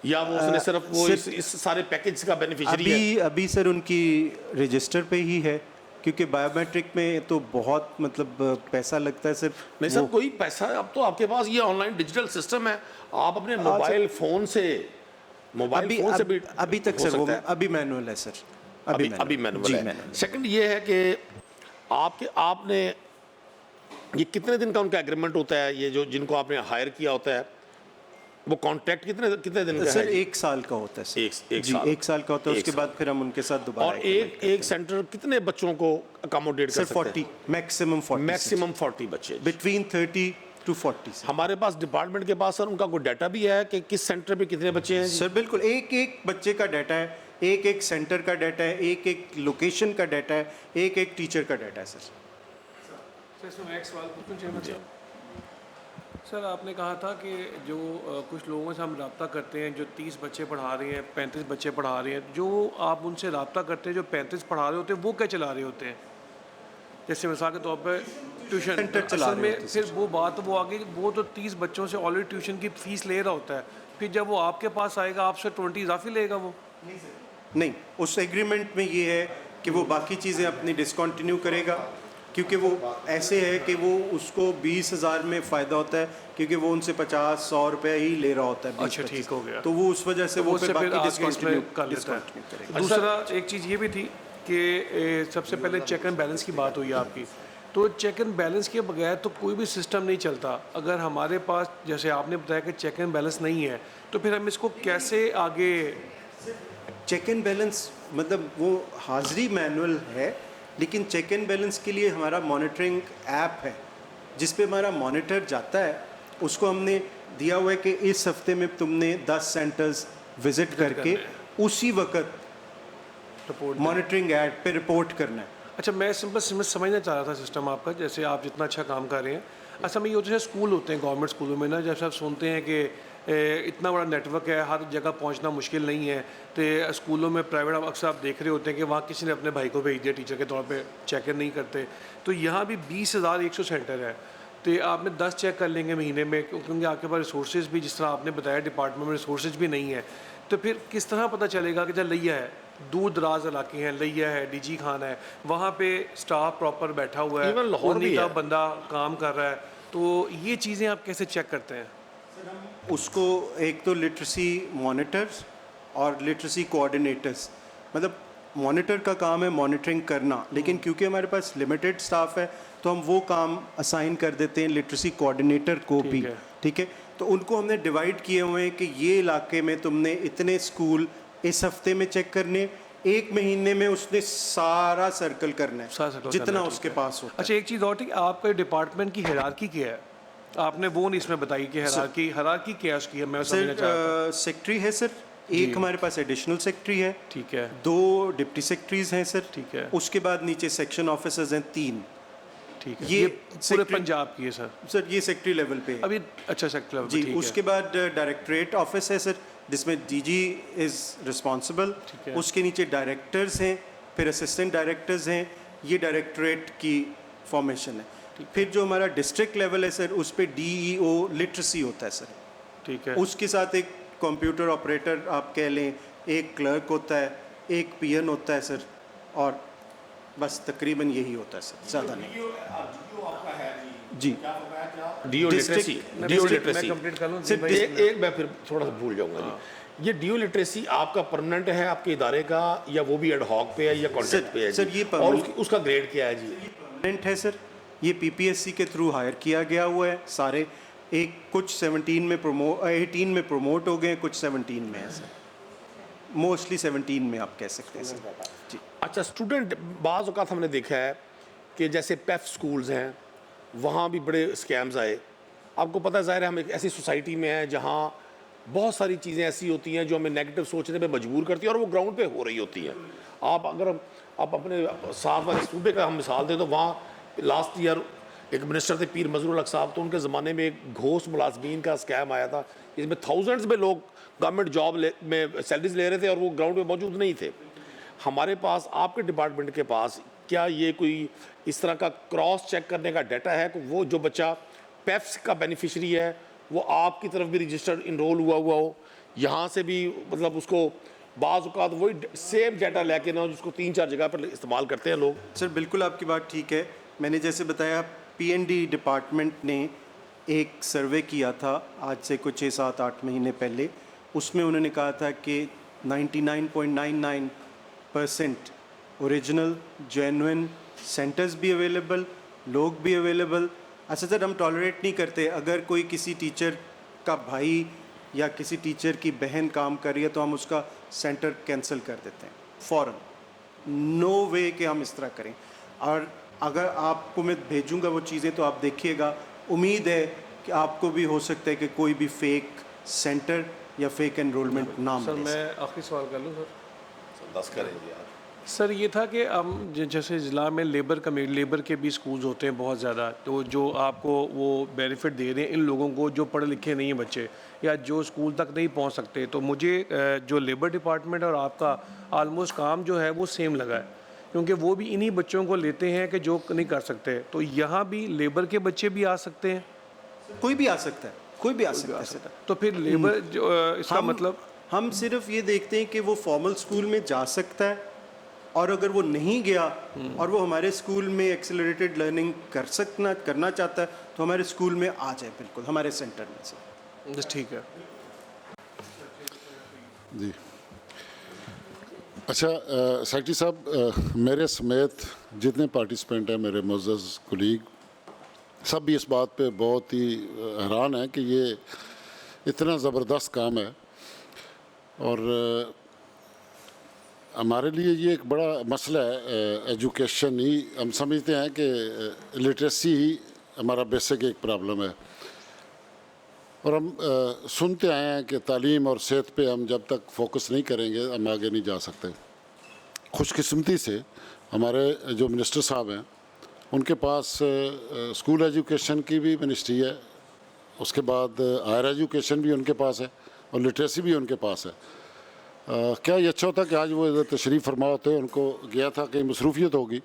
یا وہ اس نے صرف وہ اس سارے پیکج کا بینیفیشری ہے؟ ابھی سر ان کی رجسٹر پہ ہی ہے, کیونکہ بایو میٹرک میں تو بہت مطلب پیسہ لگتا ہے سر. نہیں سر, کوئی پیسہ اب تو آپ کے پاس یہ آن لائن ڈیجیٹل سسٹم ہے, آپ اپنے موبائل فون سے بھی ابھی تک سر وہ ابھی مینول ہے سر, ابھی مینول ہے. سیکنڈ یہ ہے کہ آپ نے یہ کتنے دن کا ان کا ایگریمنٹ ہوتا ہے, یہ جو جن کو آپ نے ہائر کیا ہوتا ہے وہ کانٹریکٹ کتنے دن کا ہے؟ سر 1 سال کا ہوتا ہے سر. ایک سال کا ہوتا ہے, اس کے بعد پھر ہم ان کے ساتھ دوبارہ. اور ایک سینٹر کتنے بچوں کو اکاموڈیٹ کر سکتے ہیں؟ میکسیمم 40 بچے, بٹوین 30 to 40. ہمارے پاس ڈپارٹمنٹ کے پاس سر ان کا کوئی ڈیٹا بھی ہے کہ کس سینٹر پہ کتنے بچے ہیں؟ سر بالکل, ایک بچے کا ڈیٹا ہے, ایک سینٹر کا ڈیٹا ہے, ایک لوکیشن کا ڈیٹا ہے, ایک ٹیچر کا ڈیٹا ہے سر. ایک سوال پوچھوں چیئرمین صاحب. سر آپ نے کہا تھا کہ جو کچھ لوگوں سے ہم رابطہ کرتے ہیں جو 30 بچے پڑھا رہے ہیں, 35 بچے پڑھا رہے ہیں, جو آپ ان سے رابطہ کرتے ہیں جو 35 پڑھا رہے ہوتے ہیں وہ کیا چلا رہے ہوتے ہیں؟ جیسے مثال کے طور پہ ٹیوشن اصل میں پھر وہ بات وہ آگے, وہ تو 30 بچوں سے آلریڈی ٹیوشن کی فیس لے رہا ہوتا ہے, پھر جب وہ آپ کے پاس آئے گا آپ سے 20 اضافی لے گا وہ؟ نہیں, اس ایگریمنٹ میں یہ ہے کہ وہ باقی چیزیں اپنی ڈسکنٹینیو کرے گا, کیونکہ وہ ایسے ہے کہ وہ اس کو 20,000 میں فائدہ ہوتا ہے, کیونکہ وہ ان سے 50-100 روپے ہی لے رہا ہوتا ہے. اچھا ٹھیک ہو گیا, تو وہ اس وجہ سے وہ باقی ڈسکنٹینیو کر لیتا ہے. دوسرا ایک چیز یہ بھی تھی کہ سب سے پہلے چیک اینڈ بیلنس کی بات ہوئی آپ کی, تو چیک اینڈ بیلنس کے بغیر تو کوئی بھی سسٹم نہیں چلتا. اگر ہمارے پاس جیسے آپ نے بتایا کہ چیک اینڈ بیلنس نہیں ہے تو پھر ہم اس کو کیسے آگے؟ چیک اینڈ بیلنس مطلب وہ حاضری مینول ہے, لیکن چیک اینڈ بیلنس کے لیے ہمارا مانیٹرنگ ایپ ہے جس پہ ہمارا مانیٹر جاتا ہے. اس کو ہم نے دیا ہوا ہے کہ اس ہفتے میں تم نے 10 سینٹرز وزٹ کر کے اسی وقت مانیٹرنگ ایپ پہ رپورٹ کرنا ہے. اچھا, میں سمپل سمجھنا چاہ رہا تھا سسٹم آپ کا, جیسے آپ جتنا اچھا کام کر رہے ہیں. اصل میں یہ ہوتا ہے اسکول ہوتے ہیں گورنمنٹ اسکولوں میں نا, جیسے آپ سنتے ہیں کہ اتنا بڑا نیٹ ورک ہے, ہر جگہ پہنچنا مشکل نہیں ہے, تو اسکولوں میں پرائیویٹ اکثر آپ دیکھ رہے ہوتے ہیں کہ وہاں کسی نے اپنے بھائی کو بھیج دیا ٹیچر کے طور پہ, چیک ان نہیں کرتے. تو یہاں بھی 20,100 سینٹر ہے, تو آپ نے 10 چیک کر لیں گے مہینے میں, کیونکہ آپ کے پاس ریسورسز بھی, جس طرح آپ نے بتایا ڈپارٹمنٹ میں ریسورسز بھی نہیں ہے, تو پھر کس طرح پتہ چلے گا کہ جب لیا ہے, دور دراز علاقے ہیں, لیا ہے, ڈی جی خان ہے, وہاں پہ اسٹاف پراپر بیٹھا ہوا ہے, انہیں کا بندہ کام کر رہا ہے, تو یہ چیزیں آپ کیسے چیک کرتے ہیں؟ اس کو ایک تو لٹریسی مانیٹرز اور لٹریسی کوآرڈینیٹرز, مطلب مانیٹر کا کام ہے مانیٹرنگ کرنا, لیکن کیونکہ ہمارے پاس لمیٹڈ سٹاف ہے تو ہم وہ کام اسائن کر دیتے ہیں لٹریسی کوآرڈینیٹر کو بھی. ٹھیک ہے, تو ان کو ہم نے ڈیوائڈ کیے ہوئے ہیں کہ یہ علاقے میں تم نے اتنے اسکول اس ہفتے میں چیک کرنے, ایک مہینے میں اس نے سارا سرکل کرنا ہے جتنا اس کے پاس ہوتا ہے. اچھا, ایک چیز اور تھی, آپ کے ڈپارٹمنٹ کی ہیرارکی کیا ہے؟ آپ نے وہ نہیں اس میں بتائی کہ ہیرارکی کیا اس کی ہے, میں سمجھنا چاہتا ہوں. سیکٹری ہے سر, ایک ہمارے پاس ایڈیشنل سیکٹری ہے, ٹھیک ہے, 2 ڈپٹی سیکٹریز ہیں سر, ٹھیک ہے, اس کے بعد نیچے سیکشن آفیسرز ہیں 3. ٹھیک ہے, یہ پورے پنجاب کی ہے سر؟ سر یہ سیکٹری لیول پہ ابھی. اچھا, سیکٹری لیول جی. اس کے بعد ڈائریکٹریٹ آفس ہے سر, جس میں ڈی جی از رسپانسبل, اس کے نیچے ڈائریکٹرز ہیں, پھر اسسٹنٹ ڈائریکٹرز ہیں, یہ ڈائریکٹریٹ کی فارمیشن ہے. پھر جو ہمارا ڈسٹرکٹ لیول ہے سر, اس پہ ڈی ای او لٹریسی ہوتا ہے سر. ٹھیک ہے, اس کے ساتھ ایک کمپیوٹر آپریٹر آپ کہہ لیں, ایک کلرک ہوتا ہے, ایک پی این ہوتا ہے سر, اور بس تقریباً یہی ہوتا ہے سر, زیادہ نہیں. جی, ڈیو لٹریسی ایک میں پھر تھوڑا سا بھول جاؤں گا جی. یہ ڈیو لٹریسی آپ کا پرماننٹ ہے آپ کے ادارے کا, یا وہ بھی ایڈ ہاک پہ ہے یا کانٹریکٹ پہ ہے سر؟ یہ اور اس کا گریڈ کیا ہے جی؟ پرماننٹ ہے سر, یہ پی پی ایس سی کے تھرو ہائر کیا گیا ہوا ہے سارے. ایک کچھ 18 میں پروموٹ ہو گئے, کچھ 17 میں ہے سر, موسٹلی 17 میں آپ کہہ سکتے ہیں سر. جی. اچھا, اسٹوڈنٹ بعض اوقات ہم نے دیکھا ہے کہ جیسے پیف سکولز ہیں وہاں بھی بڑے اسکیمز آئے. آپ کو پتہ ظاہر ہے ہم ایک ایسی سوسائٹی میں ہیں جہاں بہت ساری چیزیں ایسی ہوتی ہیں جو ہمیں نیگیٹو سوچنے پہ مجبور کرتی ہیں اور وہ گراؤنڈ پہ ہو رہی ہوتی ہیں. اگر آپ اپنے صاحب والے صوبے کا ہم مثال دیں تو وہاں لاسٹ ایئر ایک منسٹر تھے پیر مظہور الحق صاحب, تو ان کے زمانے میں ایک گھوس ملازمین کا اسکیم آیا تھا جس میں تھاؤزنڈز میں لوگ گورنمنٹ جاب میں سیلریز لے رہے تھے اور وہ گراؤنڈ پہ موجود نہیں تھے. ہمارے پاس آپ کے ڈپارٹمنٹ کے پاس کیا یہ کوئی اس طرح کا کراس چیک کرنے کا ڈیٹا ہے کہ وہ جو بچہ پیپس کا بینیفیشری ہے وہ آپ کی طرف بھی رجسٹرڈ انرول ہوا ہو, یہاں سے بھی مطلب اس کو بعض اوقات وہی سیم ڈیٹا لے کے نہ جس کو 3-4 جگہ پر استعمال کرتے ہیں لوگ. سر بالکل آپ کی بات ٹھیک ہے. میں نے جیسے بتایا PND ڈپارٹمنٹ نے ایک سروے کیا تھا آج سے کچھ 6-7-8 مہینے پہلے. اس میں انہوں نے کہا تھا کہ 99.99% اوریجنل جینوئن سینٹرز بھی اویلیبل, لوگ بھی اویلیبل. اچھا سر, ہم ٹالریٹ نہیں کرتے اگر کوئی کسی ٹیچر کا بھائی یا کسی ٹیچر کی بہن کام کر رہی ہے تو ہم اس کا سینٹر کینسل کر دیتے ہیں فوراً. نو وے کہ ہم اس طرح کریں. اور اگر آپ کو میں بھیجوں گا وہ چیزیں تو آپ دیکھیے گا. امید ہے کہ آپ کو بھی ہو سکتا ہے کہ کوئی بھی فیک سینٹر یا فیک انرولمنٹ نہ سر ملے. میں آخری سوال کر لوں سر. 10 کریں جی آپ. سر یہ تھا کہ ہم جیسے ضلع میں لیبر کے بھی سکولز ہوتے ہیں بہت زیادہ, تو جو آپ کو وہ بینیفٹ دے رہے ہیں ان لوگوں کو جو پڑھے لکھے نہیں ہیں بچے یا جو اسکول تک نہیں پہنچ سکتے. تو مجھے جو لیبر ڈپارٹمنٹ اور آپ کا آلموسٹ کام جو ہے وہ سیم لگا ہے, کیونکہ وہ بھی انہی بچوں کو لیتے ہیں کہ جو نہیں کر سکتے. تو یہاں بھی لیبر کے بچے بھی آ سکتے ہیں, کوئی بھی آ سکتا ہے, کوئی بھی آ سکتا ہے. تو پھر لیبر جو اس کا مطلب ہم صرف یہ دیکھتے ہیں کہ وہ فارمل اسکول میں جا سکتا ہے, اور اگر وہ نہیں گیا اور وہ ہمارے اسکول میں ایکسلریٹڈ لرننگ کرنا چاہتا ہے تو ہمارے اسکول میں آ جائے, بالکل ہمارے سینٹر میں سے. ٹھیک ہے جی. اچھا سیکرٹری صاحب, میرے سمیت جتنے پارٹیسپینٹ ہیں میرے معزز کولیگ, سب بھی اس بات پہ بہت ہی حیران ہیں کہ یہ اتنا زبردست کام ہے اور ہمارے لیے یہ ایک بڑا مسئلہ ہے. ایجوکیشن ہی ہم سمجھتے ہیں کہ لٹریسی ہی ہمارا بیسک ایک پرابلم ہے, اور ہم سنتے آئے ہیں کہ تعلیم اور صحت پہ ہم جب تک فوکس نہیں کریں گے ہم آگے نہیں جا سکتے. خوش قسمتی سے ہمارے جو منسٹر صاحب ہیں ان کے پاس اسکول ایجوکیشن کی بھی منسٹری ہے, اس کے بعد ہائر ایجوکیشن بھی ان کے پاس ہے اور لٹریسی بھی ان کے پاس ہے. کیا یہ اچھا ہوتا کہ آج وہ ادھر تشریف فرما ہوتے, ان کو گیا تھا کہ مصروفیت ہوگی.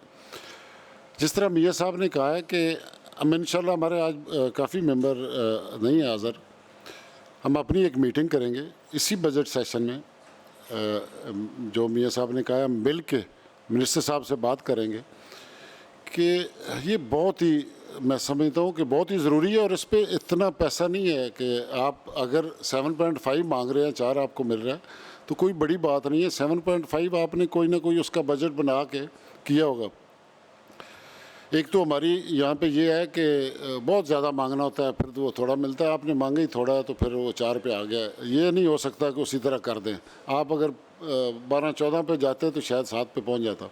جس طرح میاں صاحب نے کہا ہے کہ ہم انشاءاللہ ہمارے آج کافی ممبر نہیں ہیں حاضر, ہم اپنی ایک میٹنگ کریں گے اسی بجٹ سیشن میں. جو میاں صاحب نے کہا ہے ہم مل کے منسٹر صاحب سے بات کریں گے کہ یہ بہت ہی, میں سمجھتا ہوں کہ بہت ہی ضروری ہے, اور اس پہ اتنا پیسہ نہیں ہے کہ آپ اگر 7.5 مانگ رہے ہیں 4 آپ کو مل رہا ہے تو کوئی بڑی بات نہیں ہے. 7.5 آپ نے کوئی نہ کوئی اس کا بجٹ بنا کے کیا ہوگا. ایک تو ہماری یہاں پہ یہ ہے کہ بہت زیادہ مانگنا ہوتا ہے, پھر وہ تھوڑا ملتا ہے. آپ نے مانگا ہی تھوڑا ہے تو پھر وہ 4 پہ آ گیا. یہ نہیں ہو سکتا کہ اسی طرح کر دیں. آپ اگر 12-14 پہ جاتے تو شاید 7 پہ پہنچ جاتا.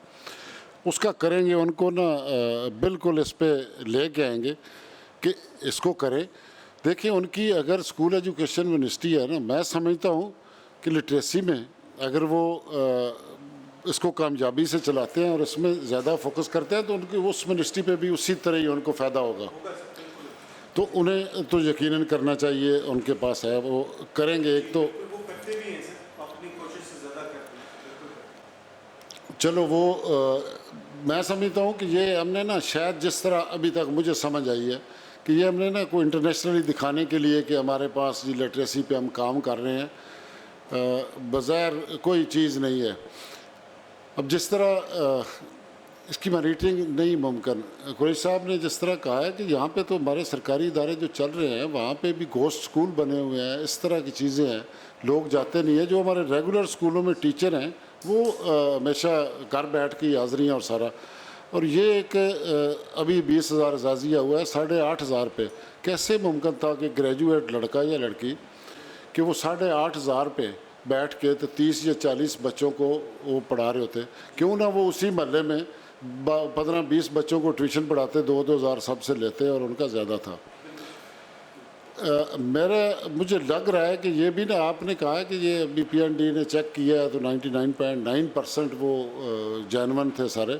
اس کا کریں گے, ان کو نا بالکل اس پہ لے کے آئیں گے کہ اس کو کریں. دیکھیں ان کی اگر اسکول ایجوکیشن منسٹری ہے نا, میں سمجھتا ہوں کہ لٹریسی میں اگر وہ اس کو کامیابی سے چلاتے ہیں اور اس میں زیادہ فوکس کرتے ہیں تو ان کی اس منسٹری پہ بھی اسی طرح ہی ان کو فائدہ ہوگا. تو انہیں تو یقیناً کرنا چاہیے, ان کے پاس ہے وہ کریں گے. ایک تو چلو وہ میں سمجھتا ہوں کہ یہ ہم نے نا شاید جس طرح ابھی تک مجھے سمجھ آئی ہے کہ یہ ہم نے نا کوئی انٹرنیشنلی دکھانے کے لیے کہ ہمارے پاس جی لٹریسی پہ ہم کام کر رہے ہیں, بظاہر کوئی چیز نہیں ہے. اب جس طرح اس کی مانیٹرنگ نہیں ممکن, قریش صاحب نے جس طرح کہا ہے کہ یہاں پہ تو ہمارے سرکاری ادارے جو چل رہے ہیں وہاں پہ بھی گھوسٹ اسکول بنے ہوئے ہیں, اس طرح کی چیزیں ہیں, لوگ جاتے نہیں ہیں. جو ہمارے ریگولر اسکولوں میں ٹیچر ہیں وہ ہمیشہ گھر بیٹھ کے حاضری اور سارا, اور یہ ایک ابھی 20,000 اعزازیہ ہوا ہے 8,500 پہ. کیسے ممکن تھا کہ گریجویٹ لڑکا یا لڑکی کہ وہ 8,500 پہ بیٹھ کے تو 30 یا 40 بچوں کو وہ پڑھا رہے ہوتے. کیوں نہ وہ اسی محلے میں 15-20 بچوں کو ٹیوشن پڑھاتے 2-2 ہزار سب سے لیتے اور ان کا زیادہ تھا. مجھے لگ رہا ہے کہ یہ بھی نا آپ نے کہا ہے کہ یہ ابھی پی این ڈی نے چیک کیا ہے تو 99.9% وہ جینون تھے سارے.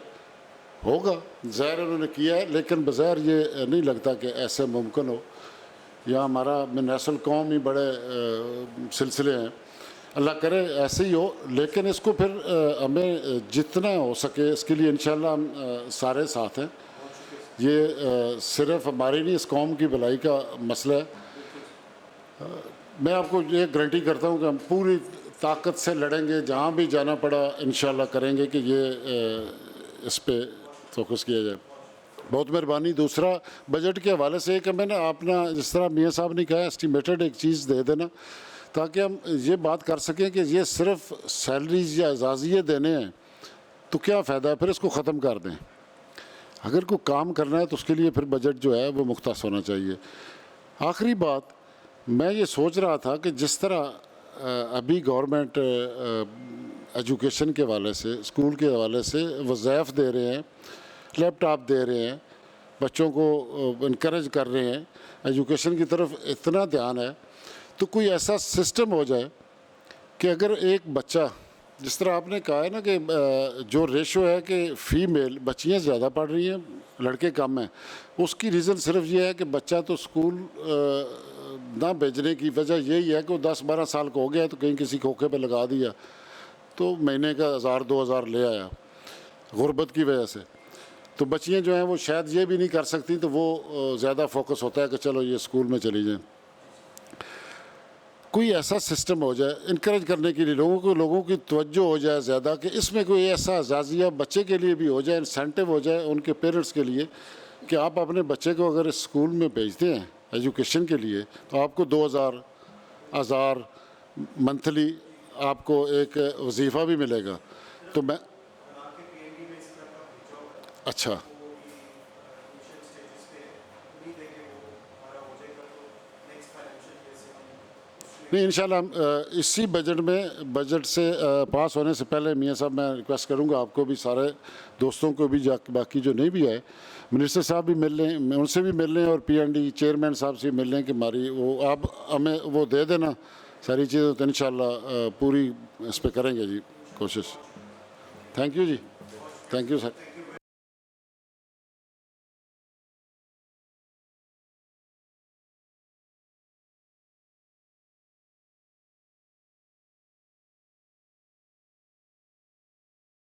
ہوگا ظاہر انہوں نے کیا ہے لیکن بظاہر یہ نہیں لگتا کہ ایسے ممکن ہو. یہاں ہمارا نیسل قوم ہی بڑے سلسلے ہیں. اللہ کرے ایسے ہی ہو لیکن اس کو پھر ہمیں جتنا ہو سکے اس کے لیے انشاءاللہ ہم سارے ساتھ ہیں. یہ صرف ہماری نہیں اس قوم کی بھلائی کا مسئلہ ہے. میں آپ کو یہ گارنٹی کرتا ہوں کہ ہم پوری طاقت سے لڑیں گے. جہاں بھی جانا پڑا انشاءاللہ کریں گے کہ یہ اس پہ فوکس کیا جائے. بہت مہربانی. دوسرا بجٹ کے حوالے سے کہ میں نے اپنا جس طرح میاں صاحب نے کہا اسٹیمیٹڈ ایک چیز دے دینا تاکہ ہم یہ بات کر سکیں کہ یہ صرف سیلریز یا اعزازیے دینے ہیں تو کیا فائدہ ہے, پھر اس کو ختم کر دیں. اگر کوئی کام کرنا ہے تو اس کے لیے پھر بجٹ جو ہے وہ مختص ہونا چاہیے. آخری بات میں یہ سوچ رہا تھا کہ جس طرح ابھی گورنمنٹ ایجوکیشن کے حوالے سے اسکول کے حوالے سے وظائف دے رہے ہیں, لیپ ٹاپ دے رہے ہیں, بچوں کو انکریج کر رہے ہیں, ایجوکیشن کی طرف اتنا دھیان ہے تو کوئی ایسا سسٹم ہو جائے کہ اگر ایک بچہ جس طرح آپ نے کہا ہے نا کہ جو ریشو ہے کہ فیمیل بچیاں زیادہ پڑھ رہی ہیں لڑکے کم ہیں, اس کی ریزن صرف یہ ہے کہ بچہ تو اسکول نہ بھیجنے کی وجہ یہی ہے کہ وہ 10-12 سال کا ہو گیا تو کہیں کسی کھوکھے پہ لگا دیا تو مہینے کا 1000-2000 لے آیا غربت کی وجہ سے. تو بچیاں جو ہیں وہ شاید یہ بھی نہیں کر سکتی تو وہ زیادہ فوکس ہوتا ہے کہ چلو یہ اسکول میں چلی جائیں. کوئی ایسا سسٹم ہو جائے انکریج کرنے کے لیے لوگوں کی توجہ ہو جائے زیادہ کہ اس میں کوئی ایسا اعزازیہ بچے کے لیے بھی ہو جائے, انسینٹیو ہو جائے ان کے پیرنٹس کے لیے کہ آپ اپنے بچے کو اگر اسکول میں بھیجتے ہیں ایجوکیشن کے لیے تو آپ کو 2000 منتھلی آپ کو ایک وظیفہ بھی ملے گا. تو میں اچھا نہیں انشاءاللہ ہم اسی بجٹ سے پاس ہونے سے پہلے میاں صاحب میں ریکویسٹ کروں گا آپ کو بھی سارے دوستوں کو بھی باقی جو نہیں بھی آئے منسٹر صاحب بھی مل لیں, ان سے بھی مل لیں اور پی این ڈی چیئرمین صاحب سے مل لیں کہ ہماری وہ آپ ہمیں وہ دے دینا ساری چیزیں تو انشاءاللہ پوری اس پہ کریں گے جی کوشش. تھینک یو جی, تھینک یو سر.